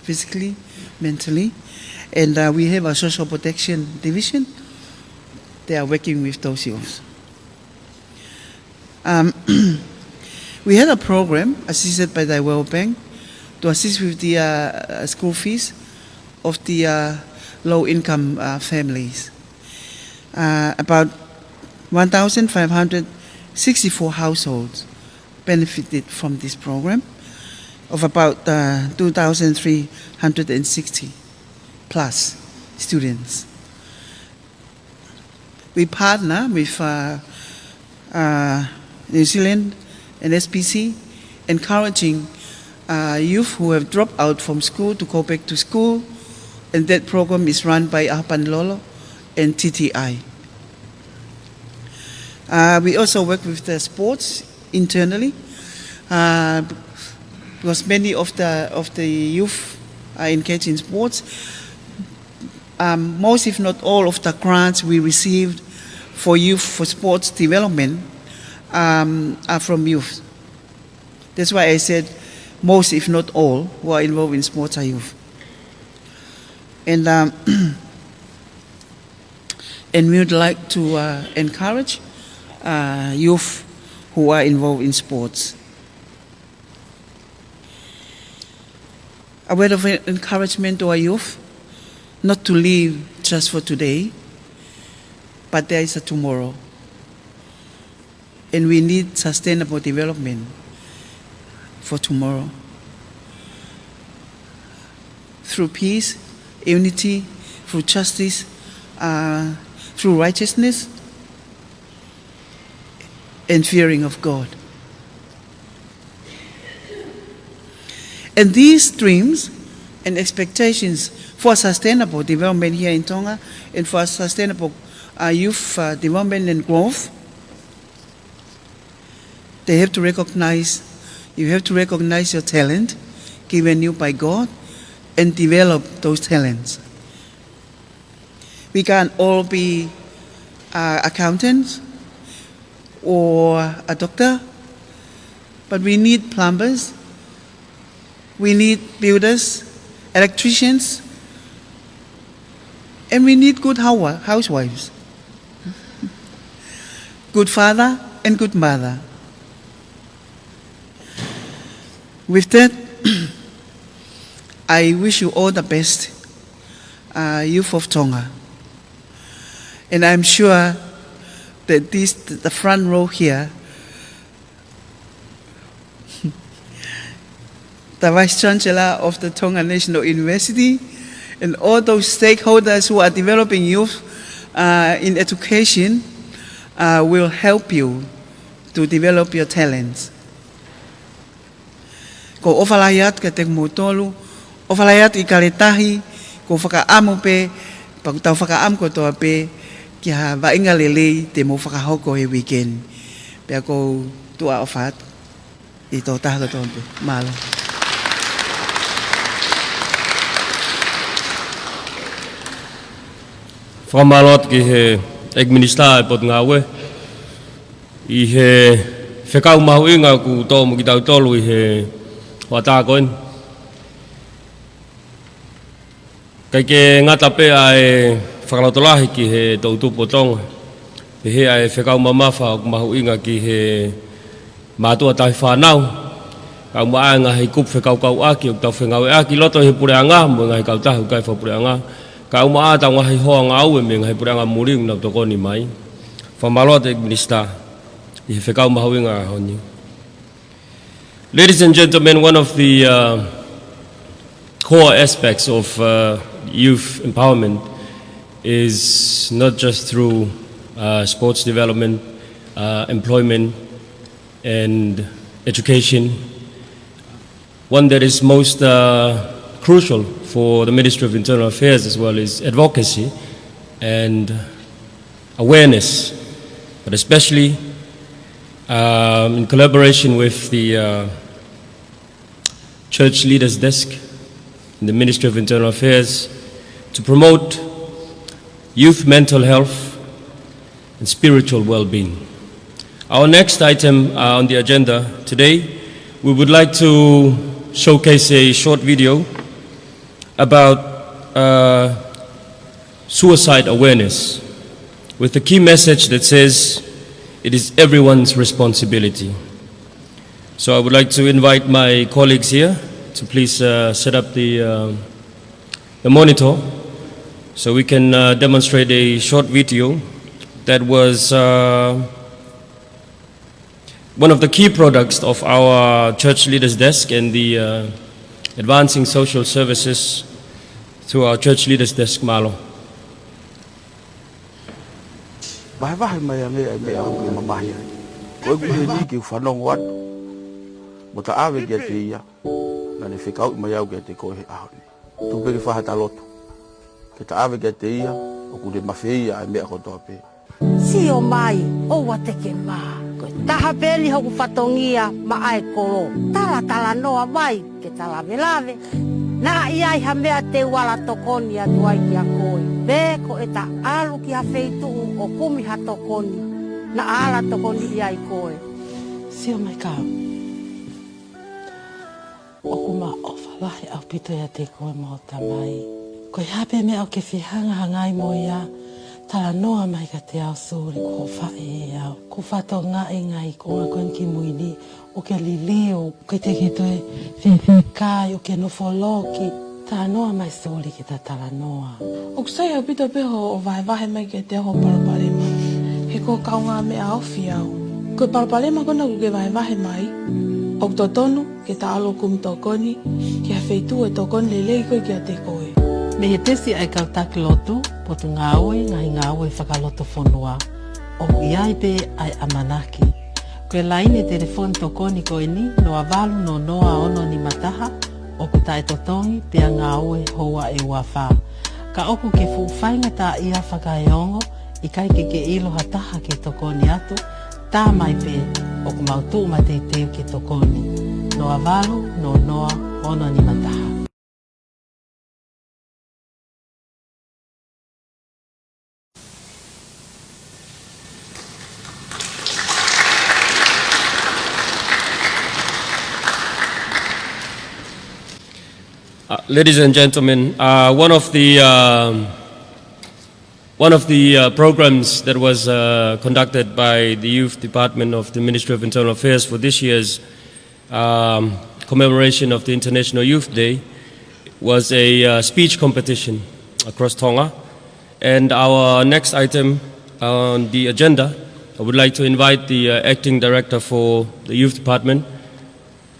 physically, mentally. And we have a social protection division. They are working with those youths. We had a program assisted by the World Bank to assist with the school fees of the low-income families. About 1,564 households benefited from this program, of about 2,360 plus students. We partner with New Zealand and SPC, encouraging youth who have dropped out from school to go back to school, and that program is run by Apanlolo and TTI. We also work with the sports internally, because many of the youth are engaged in sports. Most, if not all, of the grants we received for youth for sports development are from youth. That's why I said most, if not all, who are involved in sports are youth. And and we would like to encourage youth who are involved in sports. A word of encouragement to our youth, not to live just for today, but there is a tomorrow. And we need sustainable development for tomorrow. Through peace, unity, through justice, through righteousness, and fearing of God. And these dreams and expectations for sustainable development here in Tonga and for sustainable youth development and growth, you have to recognize your talent given you by God and develop those talents. We can't all be accountants or a doctor, but we need plumbers, we need builders, electricians, and we need good housewives, good father and good mother. With that, I wish you all the best, youth of Tonga. And I'm sure that the front row here, the Vice Chancellor of the Tonga National University and all those stakeholders who are developing youth in education will help you to develop your talents. Ko ofalayat ka te mutolu, ofalayat I kaletahi, ko whakaamu pe, pagtau whakaam ko toa pe, kia wainga lele te mo whakahoko he weekend. Pea ko tua ofat, I tō taha toa pe, malo. Whamalot ki he administra pot ngawe, I he whekau mahu inga ku tō mo ki tau tolu I he wata koen. Kai ke ngata pe ai whakalatolahi ki he tautupo Tonga. Pe he ai whekau mamafa o mahu inga ki he mātua tai whanau. Kau maa ngā hei kup whekau kau aki o tau whengau e aki loto he pureanga mo ngā hei kau tahu kai whapureanga. Kau maa tau ngā hei hoa ngā aue me ngā hei pureanga muring nau tokoni mai. Whamalot e minista I he whekau mahu inga honi. Ladies and gentlemen, one of the core aspects of youth empowerment is not just through sports development, employment, and education. One that is most crucial for the Ministry of Internal Affairs as well is advocacy and awareness, but especially in collaboration with the Church Leaders Desk in the Ministry of Internal Affairs to promote youth mental health and spiritual well-being. Our next item on the agenda today, we would like to showcase a short video about suicide awareness with the key message that says it is everyone's responsibility. So I would like to invite my colleagues here to please set up the monitor so we can demonstrate a short video that was one of the key products of our Church Leaders Desk and the Advancing Social Services through our Church Leaders Desk Malo. Vai mai ame ai au mamai. Ko ku ni ki whanong wat. Mo ta ave ke te ia. Na ne whekau mai au ke te koe ahoni. Tu pe ki whahata loto. Ke ta ave ke te ia, o ku te mawhia ai mea kotoa pe. Si o mai, o wate ke maa. Koe taha pēni hoku whatongia ma ai koro. Tala noa mai, ke tala velave. Nā iai ha mea te wala tokoni atu ai ki a koe. Pē ko e ta alu ki ha wheituu o kumi ha tokoni. Na ala tokoni iai koe. Si o mai kao. O kuma o whalahi au pito ia te koe mo tamai. Koe hape mea o ke whihanga hangai mo ia. Tala noa mai ka te au suri ko whae e au. Ko whato ngā e ngai ko ngā koen ki muini. O ke lilio, ke te ki toe whiwhikai, o ke nofoloki. Tala noa mai suri ki ta tala noa. O kusai au pito peho o vahe mai ke te ho paraparema. He ko kaunga mea au whiau. Koe paraparema kona ku ke vahe mai. O to tonu, ke ta alo kum tokoni, ki a wheitu e tokoni lelei koe ki a te koe. Me he tesi ai kautaki lotu, potu ngāoe, ngahi ngāoe whakaloto whonua. O iai pe ai amanaki. Koe laine telefoni tokoni koe ni, noa walu no noa ono ni mataha, o ku tae totongi, pea ngāoe hoa e wawha. Ka oku ke fuwhainga tā ia whakaeongo, I kai ke ilo hataha ke tokoni atu, tā mai pe, o ku mautu ma te teo ke tokoni. Noa walu no noa ono ni mataha. Ladies and gentlemen, one of the programs that was conducted by the Youth Department of the Ministry of Internal Affairs for this year's commemoration of the International Youth Day was a speech competition across Tonga. And our next item on the agenda, I would like to invite the Acting Director for the Youth Department,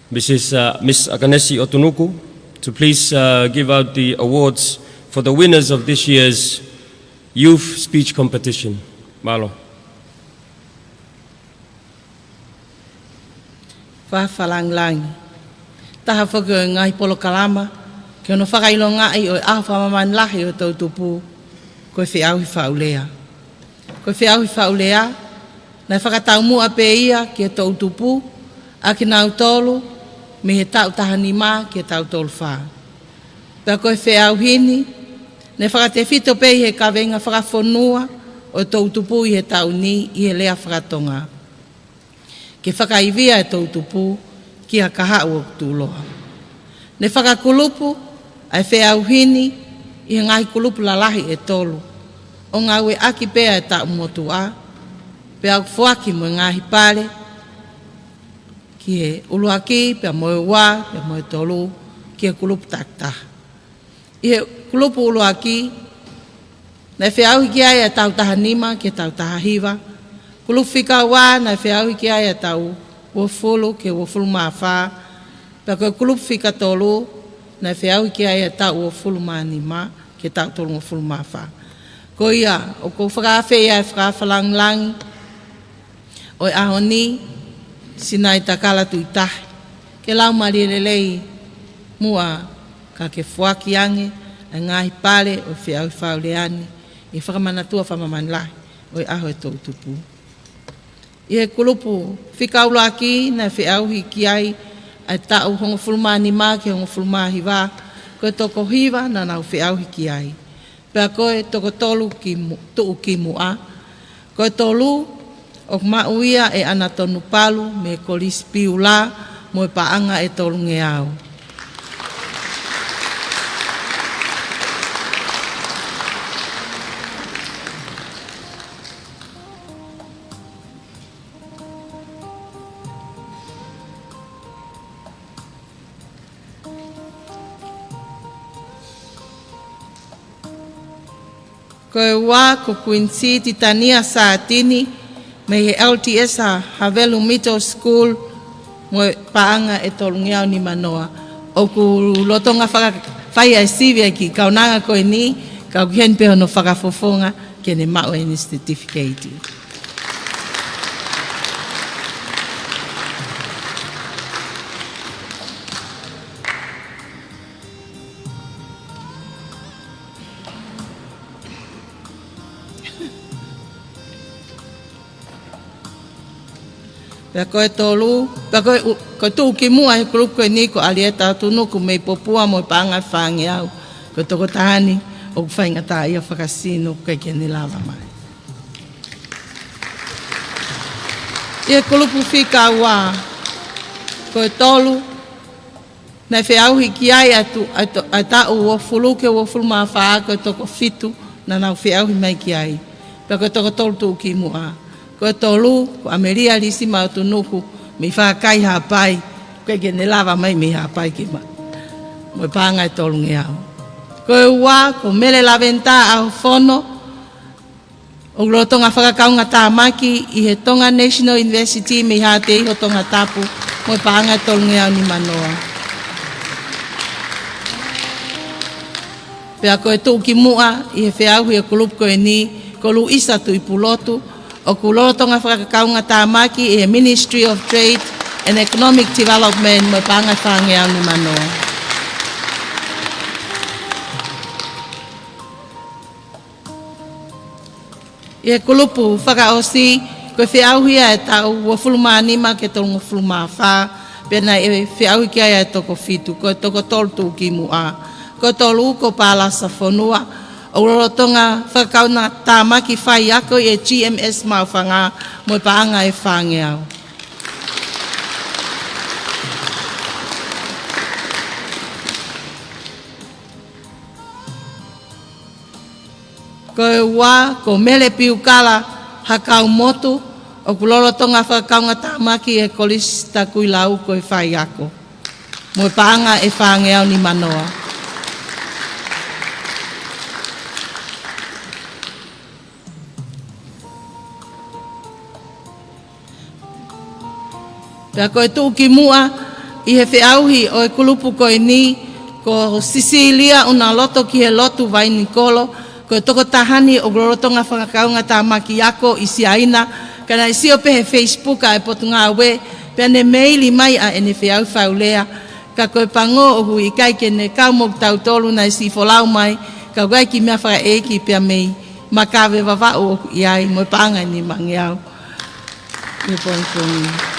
Miss Akanesi Otunuku, to please give out the awards for the winners of this year's Youth Speech Competition. Malo. Whawhalang-lang. Taha whaka ngai polo kalama, ke ono whakailo ngai o awha maman lahi o tau tupu, koe whiauhi whaulea. Koe whiauhi whaulea, nai whakatau mua pe ia ki e tau tupu, a ki nau tolu, me he tau tahani mā ki e tau tolu whā. Pea koe whiauhini, nai whakate whito pe i he kawenga whakawhonua, o tau tupu i he tau ni i he lea whakatonga. Ke whakaivia e tau tupu ki a kahau o tūloha. Ne whakakulupu ai whiauhini i he ngai kulupu lalahi e tolu. O ngā ue aki pea e tau motu a, pea au fuaki mo ngahi pare, ki e uluaki, pea moe wā, pea moe tolu, ki e kulupu takta. I he kulupu uluaki, nei whiauhi ki ai e tau taha nima, ki e tau taha hiwa, kulupu whika wā, nei whiauhi ki ai e tau wafulu, ki e wafulu mā whā, pea koe kulupu whika tolu, nei whiauhi ki ai e tau wafulu mā nima, ki e tau tolu wafulu mā whā. Ko ia, o ko whakawhi ai whakawhalang-langi, o e ahoni, sinai takala tu i tahi. Ke lau marirelei mua ka ke fuaki ange, a ngahi pale o whiauhi whauleani, i whakamanatua whamamanilahi, o e aho e tau tupu. I he kulupu, whikaula aki, na whiauhi ki ai, ai tau hongo fulmani mā ki hongo fulmahi wā, koe toko hiwa na nau whiauhi ki ai. Pea koe toko tolu ki tuu ki mua. Koe tolu o mauia e ana tonu palu me kolisi piula mo e paanga e tolu nge au. Koe wā ko Quincy titania sa atini me he LTS a Havelu Middle School mo paanga e tolungiau ni manoa. O ku lotonga whai ai sivi ki kaunanga koe ni, kau kihen peho no whakafofonga ke ne mau e ni certificate. Pea koe tolu, pea koe tū ki mua he kulupu koe ni ko alieta tunu ku mei popua mo paanga whangi au. Koe toko tahani o ku whainga tā ia whakasino koe ke ni lava mai. Ia kulupu whika wā, koe tolu, nei whiauhi ki ai atu a tau o fulu ke o fulu maa whaa koe toko fitu na nau whiauhi mai ki ai. Pea koe toko tolu tū ki mua. Koe tolu, ko Ameria risi mau tunuku, mi whakai hapai, koe ke ne lava mai mi hapai ki ma. Mo pāngai tolu nge au. Koe ua, ko mele laventa au whono, o lotonga whakakaunga tā maki, i he Tonga National University mi hate iho Tongatapu, mo pāngai tolu nge au ni manoa. Pea koe tū ki mua, i he whiauhi e kulupu koe ni, ko lu isa tu i pulotu, o kulotonga whakakaunga tā maki e Ministry of Trade and Economic Development mo pāngai whange au ni manoa. I kulupu whakaosi, koe whiauhia e tau wafuluma anima ke tolunga fuluma whā, pena e whiauhi ki ai e toko fitu, koe toko tolu tū ki mua. Koe tolu ko Paula sa whanua, o rotonga whakauna tā maki whai ako e GMS mau whanga mo paanga e whange au. Koe wā, ko mele piukala hakau motu, o kulorotonga whakaunga tā maki e kolisi takui lau koe whai ako. Mo paanga e whange au ni manoa. Pea koe tū ki mua, i he whiauhi o e kulupu koe ni, ko Sisilia una loto ki he lotu vai Nikolo, ko toko tahani o glorotonga whakakaunga tā maki ako isi aina, kana isi ope he Facebook a e potunga awe, peane maili mai a ene whiau whaulea, ka koe pango o hui kai ke ne kaumok tau tolu na isi folau mai, ka gai ki mea whaka eki pia mei, makawe wawao o iai, mo panga ni mangiau. Me pongkongi.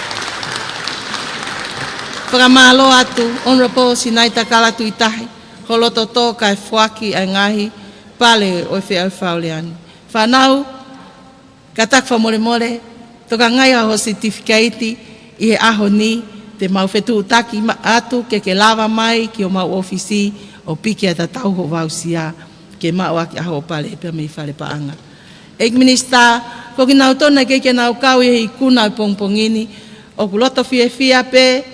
Whakamalo atu, Honorable Sinai Takalatu i tahi, holoto tō kai whaki ai ngahi, pale o whiau whauleani. Whanau, katak whamore, toka ngai aho certificate i he aho ni, te mau whetu utaki atu ke lava mai ki o mau ofisi o piki a tatau ho wausia, ke mau aki aho pale e pia mei whale paanga. Ek Minister, koki nau tona ke nau kau i kuna i pongpongini, o kuloto fia pe,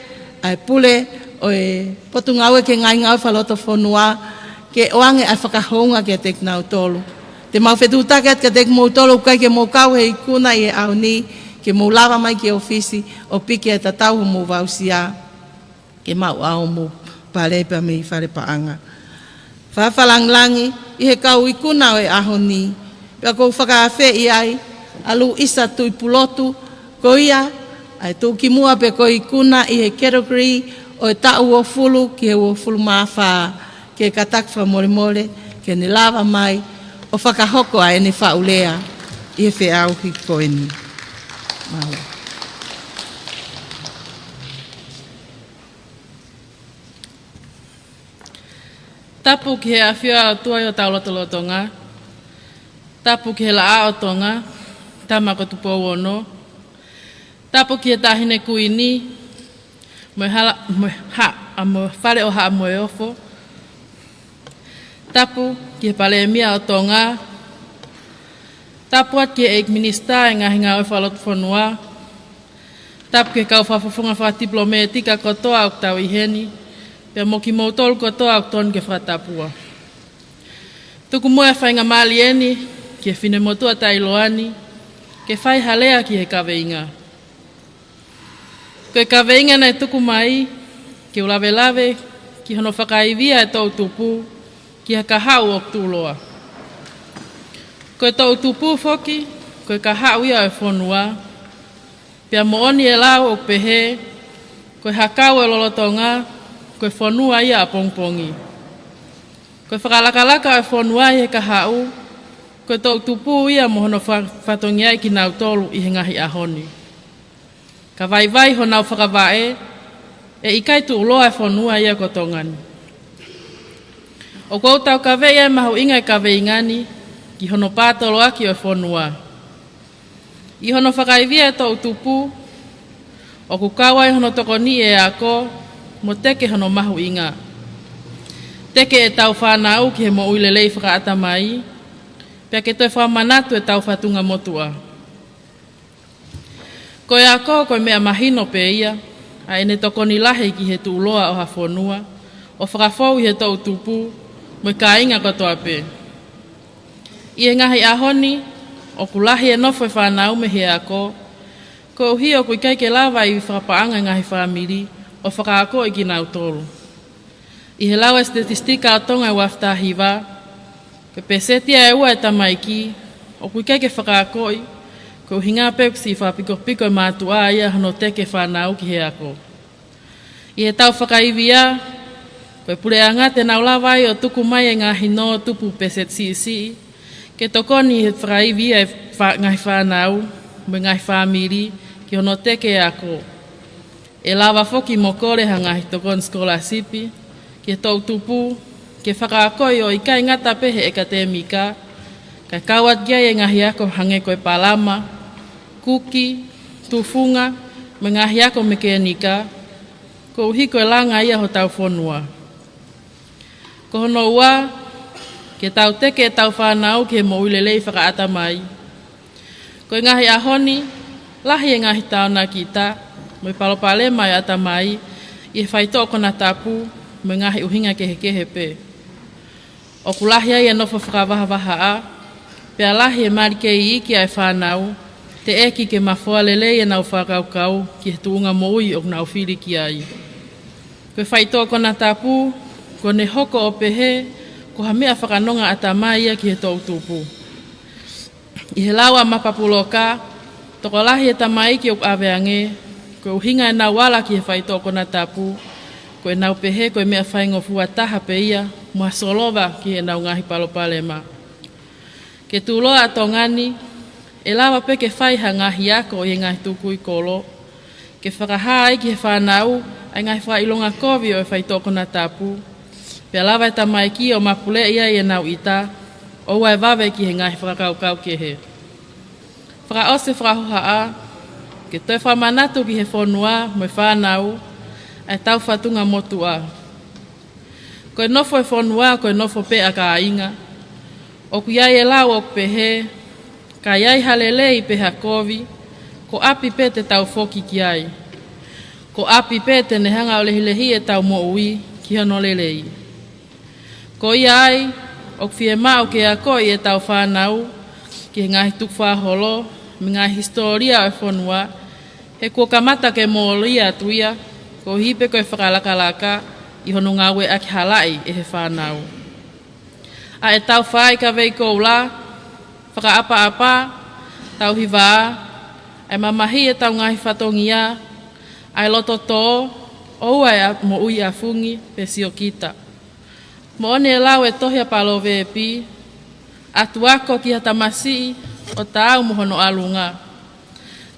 ai pule o e potungawe ke ngai ngau whaloto whonua ke oange ai whakahonga ke tek nau tolu. Te mau whetu taket ke tek mou tolu kai ke mou kau hei kuna i e au ni ke mou lava mai ke ofisi o piki e tatau mou vausia ke mau au mou palepa mei whare paanga. Whawhalanglangi i he kau i kuna o e aho ni pia kou whakawhe i ai alu isa tui pulotu ko ia ai tō ki mua pe ko i kuna i he category o e tau o fulu ki he o fulu mawha ke katak wha ke ne lava mai o whakahoko a ene whaulea i he whiau hi koeni. Maua. Tapu ki he awhia o tuai o taulotolotonga. Tapu ki he la a o tonga. Tamako tupo wono. Tapu ki e tahine kuini, mo whare o haa Moimoi. Tapu ki e pale mia o Tonga. Tapu at ki e Minister e ngahi ngā o whalotu whanua. Tapu ki e kau whawhawhunga whatiplometika kotoa o tau iheni, pia moki mautolu kotoa o ton ke whatapua. Tuku mua e whainga mali eni, ki e whine motua tailoani, ke whai halea ki he kaweinga. Koe ka veinga nei tuku mai, ki ulawe ki hono whakaivia e tau tupu, ki ha ka hau o tūloa. Koe tau tupu whoki, koe ka hau ia e whonua, pia mooni e lau o pehe, koe hakau e lolotonga, koe whonua ia a pongpongi. Koe whakalakalaka e whonua i he ka hau, koe tau tupu ia mohono whatongi ai ki nau tolu i he ngahi ahoni. Ka vai ho nau whakawae, e ikai tu uloa e whonua ia ko tongani. O kou tau ka vei e mahu ingai ka vei ngani, ki hono pātolo aki o whonua. I hono whakaivia e tau tupu, o ku kawa e hono tokoni e ako, mo teke hono mahu inga. Teke e tau whanau ki he mo uilelei whakaata mai, pia ke toi whamanatu e tau whatunga motua. Koe ako, koe mea mahino pe ia, a ene tokoni lahe ki he tūloa o ha whonua, o whakawhau i he tau tupu, mo ka inga katoa pe. I e ngahi ahoni, o kulahi e nofo e whanau me he ako, ko uhi o kui kai ke lawa i whakapaanga ngahi whamiri, o whakaako i ki nau tolu. I he lawa statistika o tonga e waftahiwa, ke pesetia e ua e tamaiki, o kui kai ke whakaako i, ko hinga pepsi whapiko-piko e mātua ia hano teke whanau ki he ako. I he tau whakaivia, koe pureanga te nau lawai o tuku mai e ngā hino tupu peset si, ke tokoni he whakaivia e ngahi whanau, me ngahi whamiri, ki hono teke e ako. E lawa whoki mokore ha ngahi tokon skolasipi, ki he tau tupu, ke whakaakoi o ikai ngata pehe akademika, ka kawat gia e ngahi ako hange koe palama, kuki, tufunga, me ngahi ako mekenika, ko uhi koe langa ia ho tau whonua. Ko hono ua, ke tau teke e tau whanau ke mo uilelei whakaata mai. Ko ngahi ahoni, lahi e ngahi tauna kita, mo palopale mai ata mai, i e whaito o Tongatapu, me ngahi uhinga kehe pe. O kulahi ai e nofo whakawaha a, pia lahi e marike i iki ai whanau, te eki ke mawhua lelei e nau whakaukau ki he tuunga moui o nau whiri ki ai. Koe whaito o Tongatapu, ko ne hoko o pehe, ko ha mea whakanonga atamai ia ki he tau tupu. I he lawa mapapuloka, toko lahi e tamai ki o aweange, ko uhinga e nau wala ki he whaito Tongatapu, ko e nau pehe ko e mea whaingo fuataha pe ia, mua solova ki he nau ngahi palopalema. Ke tūloa a tongani, e lawa pe ke whaiha ngahi ako i ngahi tuku i kolo, ke whakahai ki he whanau, ai ngahi whailonga kovi o e whaito Tongatapu, pe lawa e tamai ki o mapule ia i e nau ita, o wai wawe ki he ngahi whakaukau ke he. Whakaose whakahoha ke toi whamanatu ki he whonua mo e whanau, ai tau whatunga motua. Koe nofo e whonua, koe nofo pe a ka inga, o ku iai e lau o pehe, ka iai halelei pe ha kovi, ko api pe te tau foki ki ai. Ko api pe te nehanga o lehilehi e tau mo ui ki hono lelei. Ko iai, o fie mau ke a koi e tau whanau, ki he ngahi tuk whaholo, mi ngahi historia o e whonua, he kua kamata ke mōlia tuia, ko hipe koe whakalakalaka, i hono ngawe aki halai e he whanau. A e tau whai ka vei kou la, whakaapa-apa, tau hiwa, e mamahi e tau ngahi whatongia, ai loto tō, ou ai mo ui a fungi, pe sio kita. Mo one e lau e tohia palo vepi, atu ako ki hatamasi o tau mohono alunga.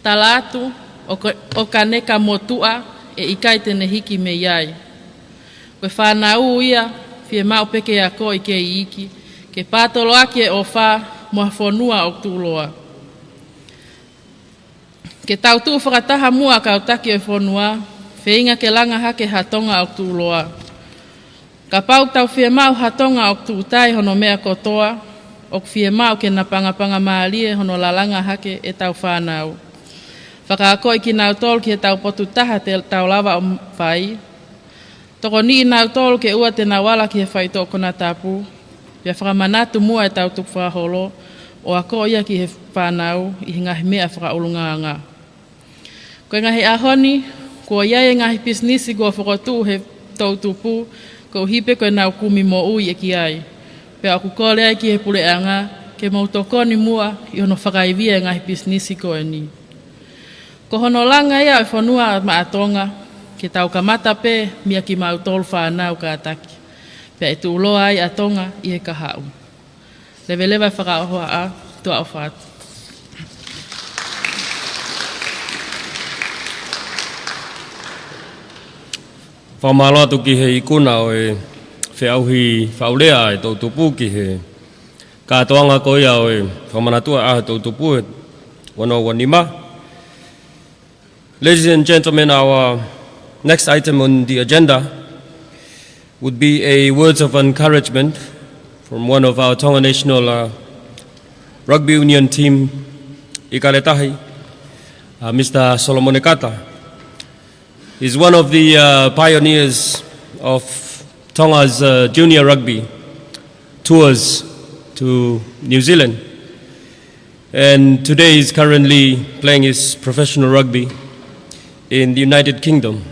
Ta Latu, o ka neka motua e ikai tene hiki me iai. Koe whanau ia, fie mau peke ako i ke iki, ke pātolo aki e o wha moa whonua o tūloa. Ke tau tū whakataha mua kautaki o whonua, wheinga ke langa hake hatonga o tūloa. Ka pau tau fie mau hatonga o tūtai hono mea kotoa, o fie mau ke napangapanga maalie hono lalanga hake e tau whanau. Whakaakoi ki nau tolu ki e tau potu taha te tau lava o whai. Toko ni nau tolu ke ua te nawala ki he whaito Tongatapu, pia whakamanatu mua e tau tuk whaholo, o ako ia ki he whanau i ngahi mea whakaulunganga. Koe ngahi ahoni, kua iai e ngahi pisnisi kua whakotu he tau tupu, ko hipe koe nau kumi mo ui e ki ai. Pea aku kore ai ki he puleanga, ke mautokoni mua i hono whakaivia e ngahi pisnisi koe ni. Ko hono langa ia e whanua ma atonga, ke tau kamata pe mia ki mautolu whanau ka ataki. Pea e tūloa ai atonga i he kahau. Lewe whakaohoa a, tua o whātu. Whamalo atu ki he ikuna o e whiauhi whaulea e tau tupu ki he kātoanga ko ia o e whamanatua a tau tupu e wano wanima. Ladies and gentlemen, our next item on the agenda would be a words of encouragement from one of our Tonga National Rugby Union team, Ikaretahi, Mr. Solomone Kata. He's one of the pioneers of Tonga's junior rugby tours to New Zealand. And today he's currently playing his professional rugby in the United Kingdom.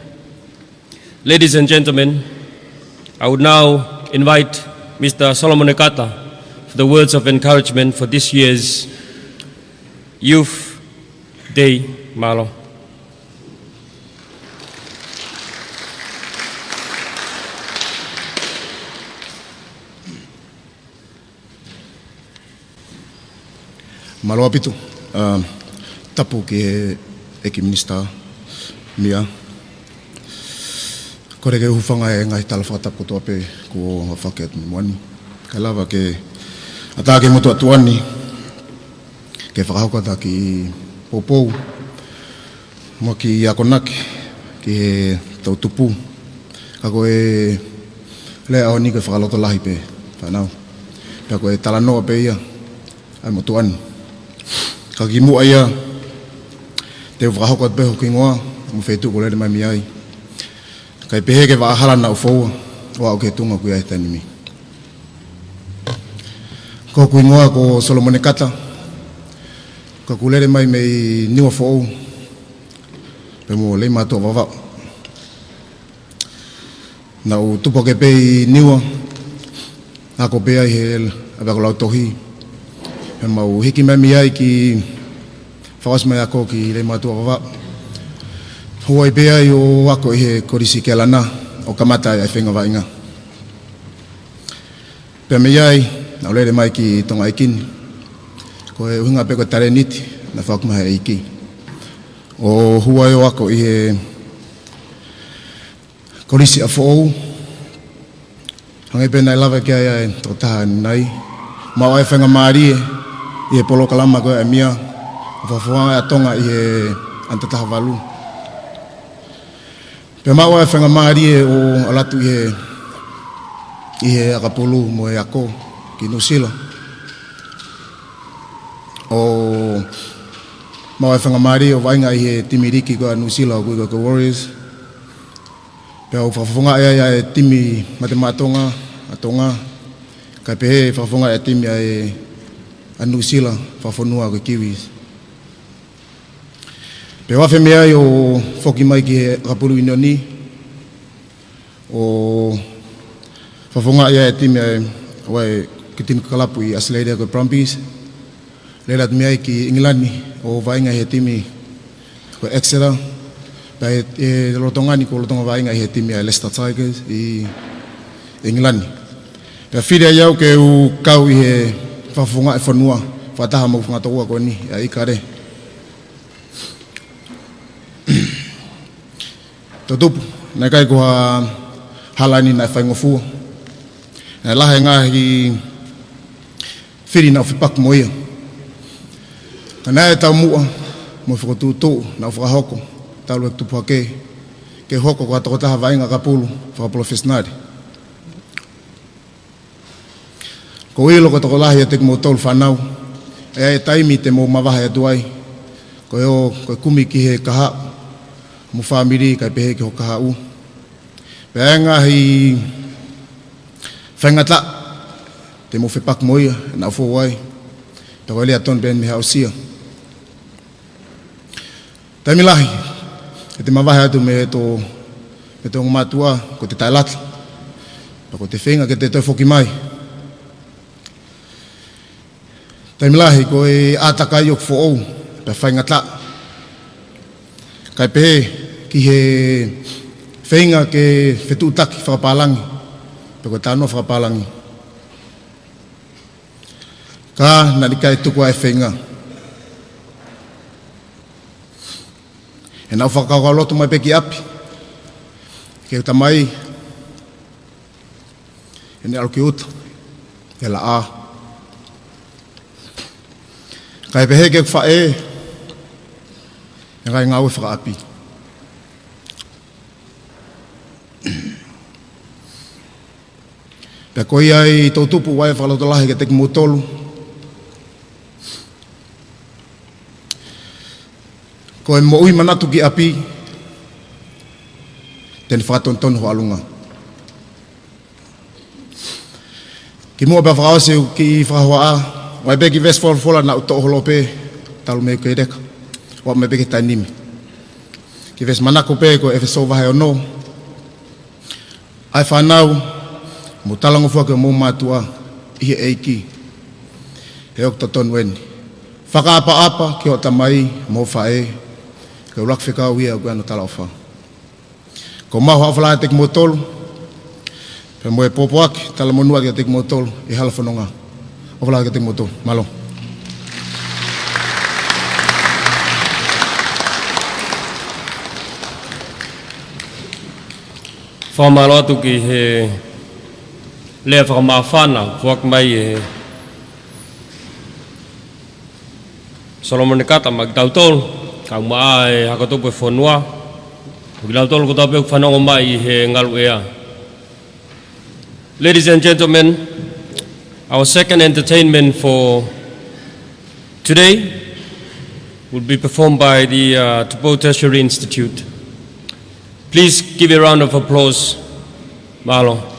Ladies and gentlemen, I would now invite Mr. Solomone Kata for the words of encouragement for this year's Youth Day Malo. Maloa pitu, tapu ki eki minista mia. Kore ke uhufanga e ngai tala whakatapu kotoa pe ko whaket mwani. Kai lawa ke ata ke motu atuani, ke whakahauka ta ki popou, mo ki akonaki, ki he tau tupu. Ka koe le au ni ke whakaloto lahi pe, whanau. Pea koe tala noa pe ia, ai motu ani. Ka ki mua ia, te whakahauka peho ki ngoa, mo whetu ko lere mai mi ai. Kai pehe ke wakahala na ufoua, wa o ke tunga kui ai tanimi. Ko kui ngoa ko Solomone Kata, ka kulere mai mei niwa fo'ou, pe mo le matua wawau. Na o tupo ke pei niwa. Ako pei ai he abako lau tohi. He mau hiki memi ai ki whakas mai ako ki le matua wawa. Huai pei ai o ako i he korisi ke lana o kamata ai whenga wainga. Pea mei ai, na ulere mai ki tonga ikini. Ko e uhinga peko tare niti na whakmaha e iki. O huai o ako i he korisi a whoou. Hangai pēnei lawa ki ai ai tō taha nai. Mau ai whenga maari e i he polo kalama koe a mia. Whawhawanga a tonga i he antataha walu. Pea mau ai whenga maari e o Latu i he akapulu mo e ako ki Nusila. O mau ai whenga maari o wainga i he timiriki koe a Nusila o kuika ko Warriors. Pea o whawhawanga e timi matematonga, a Tonga. Kai pehe whawhawanga e timi a Nusila, whawhanua ko Kiwis. Pea wawhe mea i o whoki mai ki he rapuru inoni. O whawhawanga e timi wai ki tini kakalapu i Aslaida ko Brumbies. Leila mea i ki Ingilani o wainga he timi ko Exeter. Pea e lotongani ko lotonga wainga i he timi a Leicester Tigers i Engilani. Pea whirea iau ke u kau i he whawhunga e whanua, whataha mau whangataua ko ni, a ikare. Tō tupu, nei kai ko halani nai whaingofua. Nei lahe ngahi whiri nau whipaku mo ia. Ka nei tau mua, mo whakatūtō, nau whakahoko. Taulu e tupu hake, ke hoko ko atakotaha wainga kapulu, whakapolo whesnari. Ko ilo ko toko lahi e te mo tolu whanau, e taimi te mo mawaha e tuai, ko eo ko kumi ki he kaha, mo whamiri kai pehe ki ho kaha u. Pea ngahi whengata, te mo whipaku moia, na ufu wai, tako elea ton ben me hausia. Taimi lahi, e te mawahe atu me tō ngamatua ko te tailata. Pa ko te whenga ke te tau whoki mai. Taimilahi ko e ātakai o whoou, pe whaingata. Kai pehe ki he whenga ke whetūtaki whakapalangi. Pe ko tānoa whakapalangi. Ka nani kai tuku ai whenga. E nau whakakau loto mai peki api. Ke uta mai. E ne alu ki uta. E la a. Kai pehe ke whae. E kai ngau e whakaapi. Pea koi ai tō tupu wai whakaloto lahi ke teki mōtolu. Ko e mo ui manatu ki api, tēne whakatontonu ho alunga. Ki mua pia whakaose ki whakahua a, wai beki Westfall na uto oholope, talu meo kei reka, wa me beki tainimi. Ki West manako pe ko e wheso wahe ono, ai whanau, mo talango fua ke mo matua, ihe eiki, he okta tonu eni. Whakaapa-apa ki o tamai, mo whae, ke urak whekau ia o tala ofa. Ko maho awhalahe teki motolu, pe moe popo aki, tala monua ki teki motolu, i hala whanonga. Awhalahe ki teki motolu, malo. Whamalo atu ki he lea whakamawhana, fuak mai e Solomon kata mag tautol. Kau maa e hakatopu e whanua. Ukilau tolu ko tapu e whanongo mai he ngalu ea. Ladies and gentlemen, our second entertainment for today will be performed by the Tupo Tertiary Institute. Please give a round of applause, Marlon.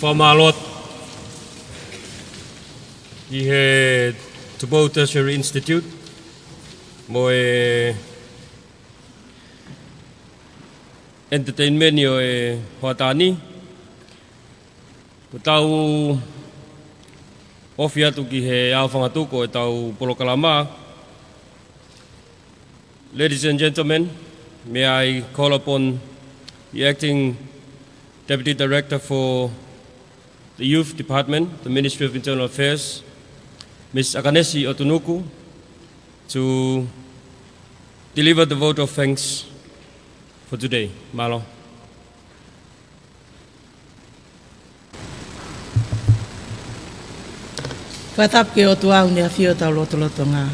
Whamalot i he Tupou Tertiary Institute mo e entertainment o e Hoatani ko tau ofi atu ki he awhangatuko e tau Polokalama. Ladies and gentlemen, may I call upon the Acting Deputy Director for the Youth Department, the Ministry of Internal Affairs, Ms. Akanesi Otunuku, to deliver the vote of thanks for today. Malo. Patap ke o tuau ni a fio tau loto ngā.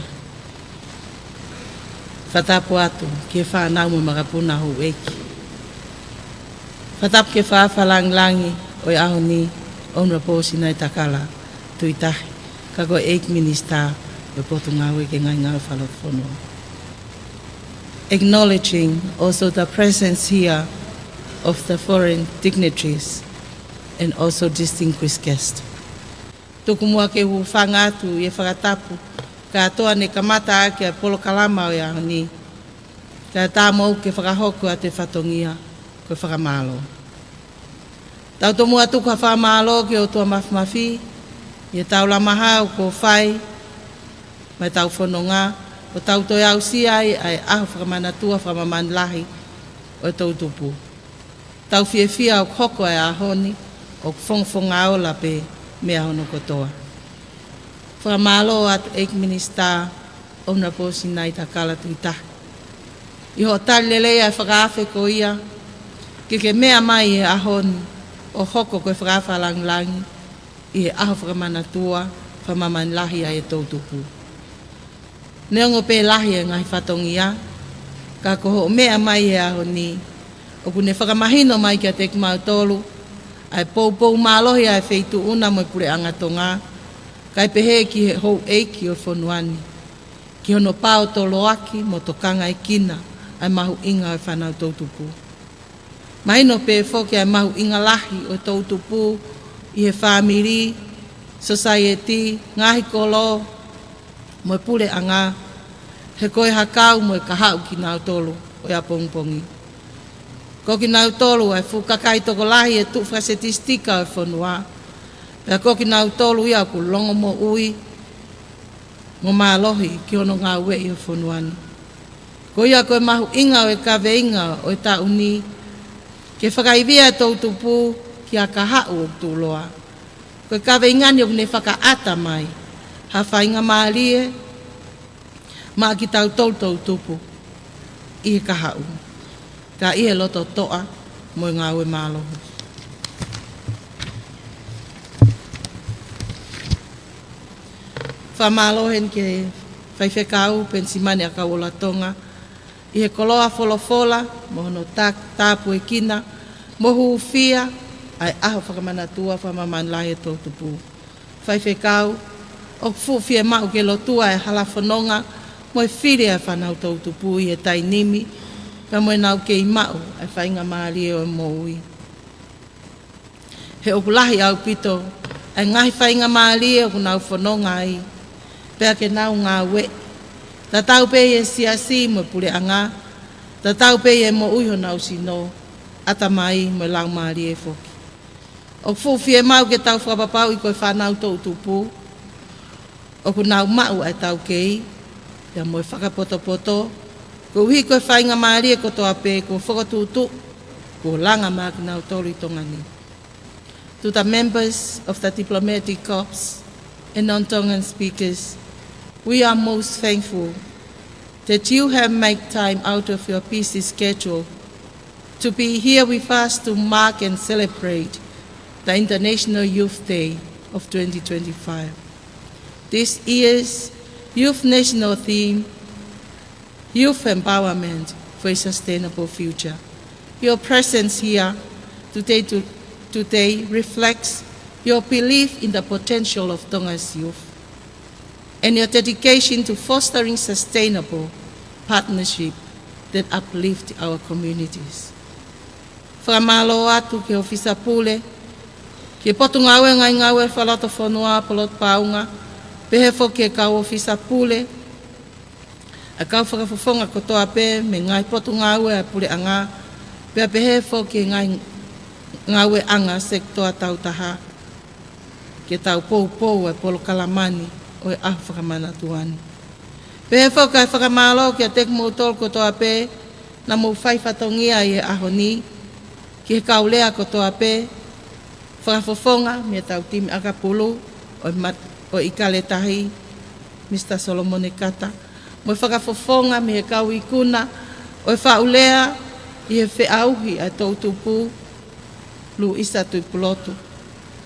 Whatapu atu ke whanau mo marapuna ho eki. Whatapu ke whawhalangi o aho ni Honorable Sinai Takala tuitahi kako Eight Minister o Potungawe ke ngai ngau whalotofono. Acknowledging also the presence here of the foreign dignitaries and also distinguished guests. Tuku mua ke hu whangatu e whakatapu ka toa ne kamata ake a polo kalama o aho ni ka tā mau ke whakahoko a te whatongia koe whakamalo. Tau to mua tuku ha whamalo ke o tua mafimafi e tau lamaha o ko whai mai tau whanonga o tau toi au siai ai aho whakamanatua whamaman lahi o tau tupu. Tau whiawhia o koko ai ahoni o whongwhonga o la pe mea hono kotoa. Whamalo at Eight Minister Honorable Sinai Takala tuitahi. Iho talelei ai whakaafe ko ia ke mea mai e ahoni o hoko koe whakawhalangi i he aho whakamanatua whamaman lahi ai e tau tupu. Neongo pe lahi e ngai whatongia, ka koho mea mai e aho ni, o kune whakamahino mai kia te kimau tolu, ai pou malohi ai wheitu una mo pure angatonga, kai pehe ki he hou eiki o whonuani, ki hono pao tolo aki mo tokanga e kina, ai mahu inga o whanau tau tupu. Mahino pe whoki ai mahu inga lahi o tau tupu, i he whamiri, society, ngahi kolo, mo pule anga, he koe hakau mo e kahau ki nau tolu o ia pongpongi. Ko ki nau tolu ai fukakai toko lahi e tu whasetistika o whanua, pea ko ki nau tolu ia ku longo mo ui, mo mālohi ki ono ngā wei o whanuani. Ko ia koe mahu inga o e kawe inga o e ta uni, ke whakaivia tau tupu ki a kahau o tūloa. Koe kawe ingani o ne whakaata mai, ha whainga maalie, maa ki tau tau tupu, i he kahau. Ka i he loto toa, mo i ngā ue mālohu. Whamalohen ke whaiwhekau, pensimani a kawola Tonga, i he koloa wholofola, mo hono tāpu e kina, mo huufia, ai aho whakamanatua whamaman lahi tau tupu. Whaiwhekau, o fuufia mau ke lotua e halafononga, mo e whiri a whanau tau tupu i e tainimi, ka mo e nau ke i mau, ai whainga maari o e moui. He okulahi au pito, ai ngahi whainga maari o kunau whanonga ai, pea ke nau ngā we. Ta tau pe e siasi mo pule anga, ta tau pe e mo uiho nau sino, ata mai mo lau maari e foki. O fuufia mau ke tau whapapau i koe whanau tau tupu, o kunau mau ai tau kei, ia mo e whakapoto-poto, ko uhi koe whainga maari e kotoa pe, ko whakatutu, ko langa maa ki nau tolu i tongani. To the members of the diplomatic corps and non-Tongan speakers, we are most thankful that you have made time out of your busy schedule to be here with us to mark and celebrate the International Youth Day of 2025. This year's Youth National Theme, Youth Empowerment for a Sustainable Future. Your presence here today reflects your belief in the potential of Tonga's youth and your dedication to fostering sustainable partnership that uplift our communities. Whamalo atu ke ofisa pule, ke potu ngawe ngai ngawe whalato whanua polot paunga, pehe fo ke kau ofisa pule, a kau whakawhawhonga kotoa pe, me ngai potu ngawe a pule anga, pehe fo ke ngai ngawe anga sektoa tautaha, ke tau pou e polo kalamani o e ahu whakamanatuani. Pehe fo kai whakamalo ke a tek moutol kotoa pe, na mou whai whatongia i e aho ni, ki he kaulea kotoa pe, whakawhawhonga me tau timi akapulu o ikaletahi, Mr. Solomone Kata, mo whakawhawhonga me he kau ikuna o e whaulea i he whiauhi a tau tupu lu isa tui pulotu.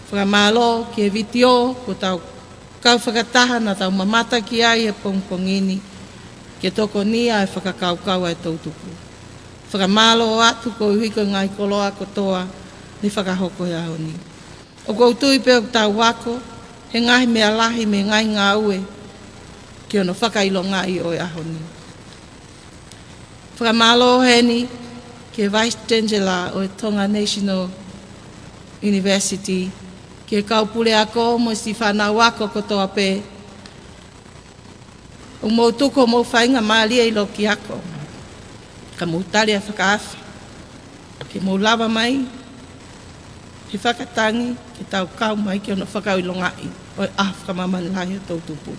Whakamalo ki he vitio ko tau kau whakataha na tau mamata ki ai e pongpongini ke toko nia e whakakaukau e tautupu. Whakamalo atu ko hiko ngai koloa kotoa ni whakahoko e ahoni. O koutui pe o tau wako, he ngahi mea lahi me ngai ngā ue, ki ono whakailo ngai o e ahoni. Whakamalo heni, ke Vice Chancellor o Tonga National University, ke kaupule ako mo si whanau wako kotoa pe, o mou tuko mou whainga maalia i loki ako, ka mou tali a whakaafi, ke mou lava mai, he whakatangi, ke tau kau mai ki ono whakau ilongai, o e whakamaman lahi o tautupu.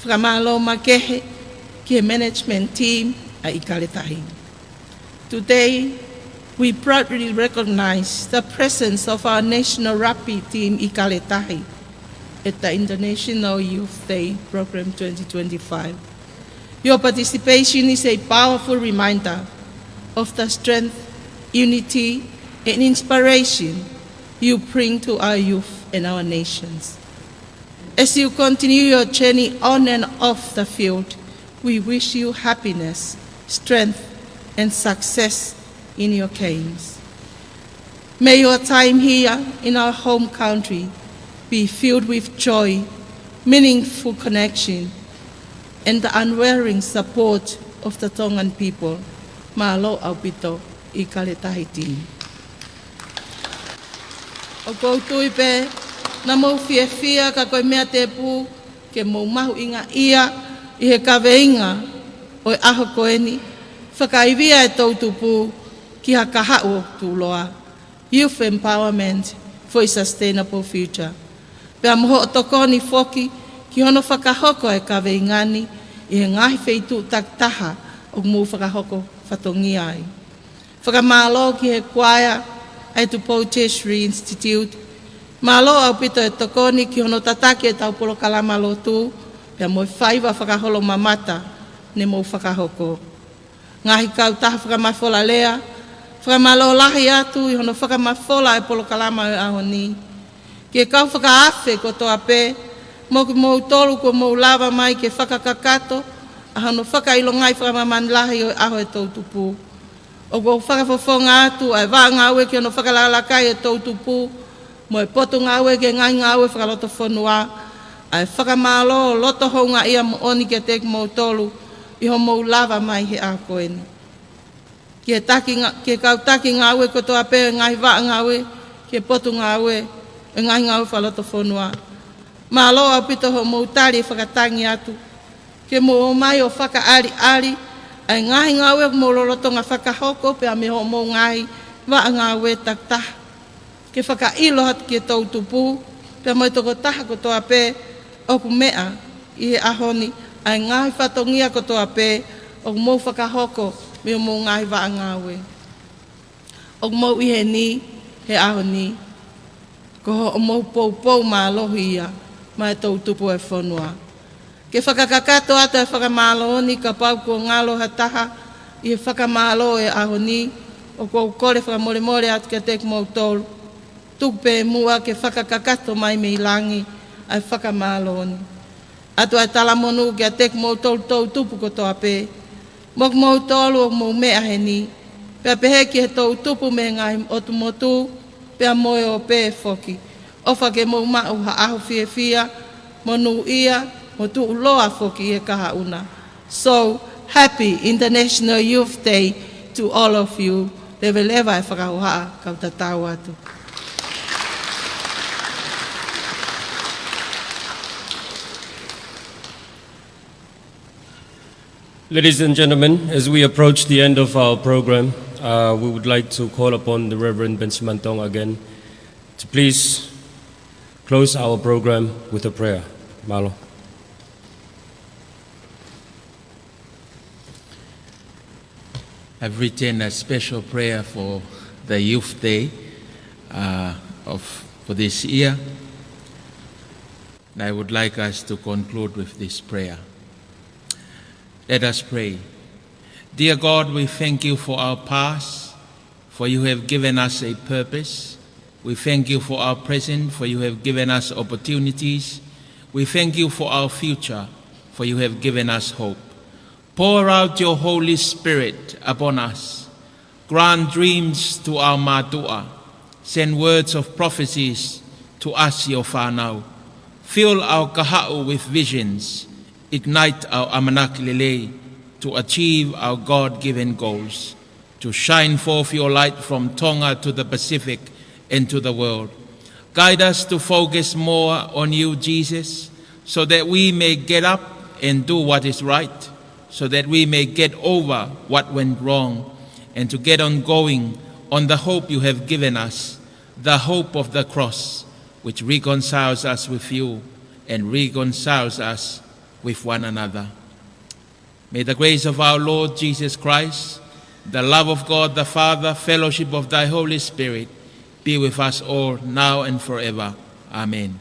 Whakamalo makehe, ki e management team a ikaletahi. Today, we proudly recognize the presence of our national rugby team Ikaletahi at the International Youth Day Program 2025. Your participation is a powerful reminder of the strength, unity, and inspiration you bring to our youth and our nations. As you continue your journey on and off the field, we wish you happiness, strength, and success in your games. May your time here in our home country be filled with joy, meaningful connection, and the unwavering support of the Tongan people. Mahalo aupito I Kaletahi team. O koutui pe, na mau fia ka koe mea te pū, ke mau mahu inga ia, I he kaweinga o e aho koeni, whakaivia e tautupu ki ha kahao tūloa, Youth Empowerment for a Sustainable Future. Pea moho o tokoni foki ki hono whakahoko e kaweingani I he ngahi wheitu taktaha o mu whakahoko whatongi ai. Whakamalo ki he kwaia ai Tupou Tertiary Institute, malo au pito e tokoni ki hono tataki e taupolo kalama lotu, pea mo whaiva whakaholo mamata ne mo whakahoko. Ngahi kau taha whakamafola lea, whakamalo lahi atu I hono whakamafola e polo kalama e ahoni. Ke kau whakaafe ko toa pe, mo ki mou tolu ko mou lava mai ke whakakakato, a hono whakailongai whakamaman lahi o aho e tautupu. O ko whakafofonga atu ai wā ngāwe ki hono whakalalakai e tautupu, mo e poto ngāwe ke ngai ngāwe whakaloto whanua, ai whakamalo loto honga ia mo oni ke tek mou tolu, I ho mou lava mai he a koeni. Ke kau taki ngāwe ko toa pe ngai wā ngāwe, ke potu ngāwe, e ngai ngāwe whaloto whanua. Malo au pito ho mou tari whakatangi atu, ke mou mai o whakaari, ai ngai ngāwe mou loloto ngā whakahoko, pe a me ho mou ngai wā ngāwe taktah. Ke whakailo hatu ke tautupu, pe a moi toko taha ko toa pe, oku mea I he ahoni, ai ngahi whatongia ko toa pe, o mou whakahoko, me o mou ngahi wā ngāwe. O mou I he ni, he ahoni, ko ho o mou pou mālohi ia, mai tautupu e whanua. Ke whakakakato ata e whakamālohoni, ka pau ko ngalo hataha, I he whakamālo e ahoni, o ko kore whakamore atu ke tek mou tolu, tupe mua ke whakakakato mai me ilangi, ai whakamālohoni. Atu ai talamonu ki a tek mou tolu tau tupu ko toa pe. Mok mou tolu o mou mea he ni. Pea pehe ki he tau tupu me ngai otu motu, pea moe o pe foki. Ofa ke mou mau ha aho fia, monu ia, mo tu uloa foki e kaha una. So, happy International Youth Day to all of you. Lewe lewa e whakahoha kau tatau atu. Ladies and gentlemen, as we approach the end of our program, we would like to call upon the Reverend Ben Simantong again to please close our program with a prayer. Malo. I've written a special prayer for the Youth Day for this year, and I would like us to conclude with this prayer. Let us pray. Dear God, we thank you for our past, for you have given us a purpose. We thank you for our present, for you have given us opportunities. We thank you for our future, for you have given us hope. Pour out your Holy Spirit upon us. Grant dreams to our matua. Send words of prophecies to us, your whānau. Fill our kaha'u with visions. Ignite our amanakilele to achieve our God-given goals. To shine forth your light from Tonga to the Pacific and to the world. Guide us to focus more on you, Jesus, so that we may get up and do what is right, so that we may get over what went wrong, and to get on going on the hope you have given us, the hope of the cross, which reconciles us with you and reconciles us with one another. May the grace of our Lord Jesus Christ, the love of God the Father, fellowship of thy Holy Spirit, be with us all now and forever. Amen.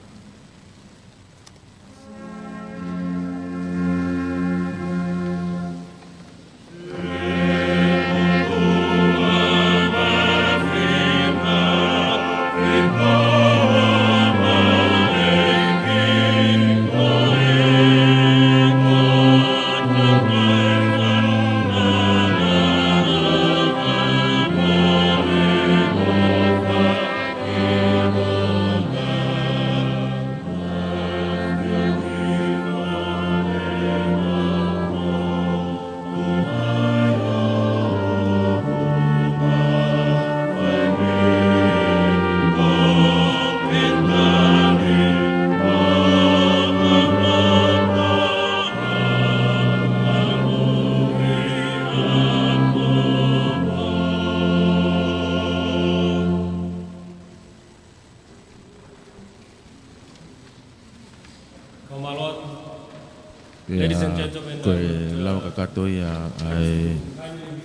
Ladies and gentlemen, koe lau ka katoi ai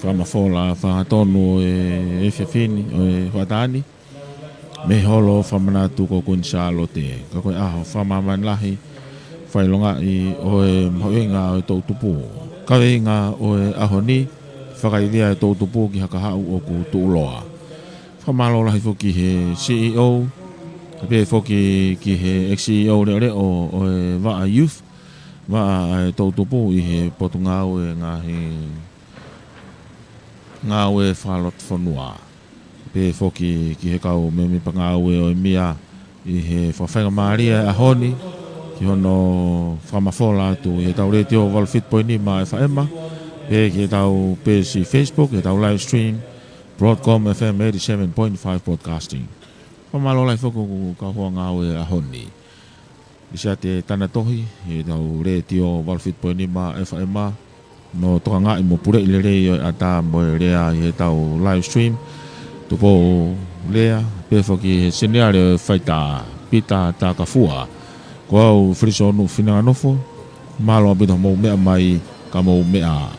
whamafola whahatonu e whiawhini o e whatani me holo whamanatu ko kun Salote ka koe aho whamamanlahi whailonga i o e mhoinga o e tautupu kaweinga o e ahoni whakaidia e tautupu ki hakahau o ku tuuloa whamalolahi whoki he CEO pe whoki ki he ex-CEO reo o e Waa Youth Wa tautupu i he potungau e ngau e whalot whanua. Pe whoki ki he kau me pangau e o e mia i he whawhenga Maria e ahoni ki hono whamafola atu i he tau retio walfit poini ma e whaema pe ki he tau pe si Facebook he tau live stream BroadCom FM 87.5 broadcasting. Whamalola i whoku ka hoa ngau e ahoni. Isa te tana tohi, e tau re tio walfit poini ma FMA no toka ngai mo pure i le rei o ata mo rea i he tau live stream tupo lea pe whoki he seneare whaita pita ta ka fua ko au friso no fina nofo malo abito mo mea mai ka mo mea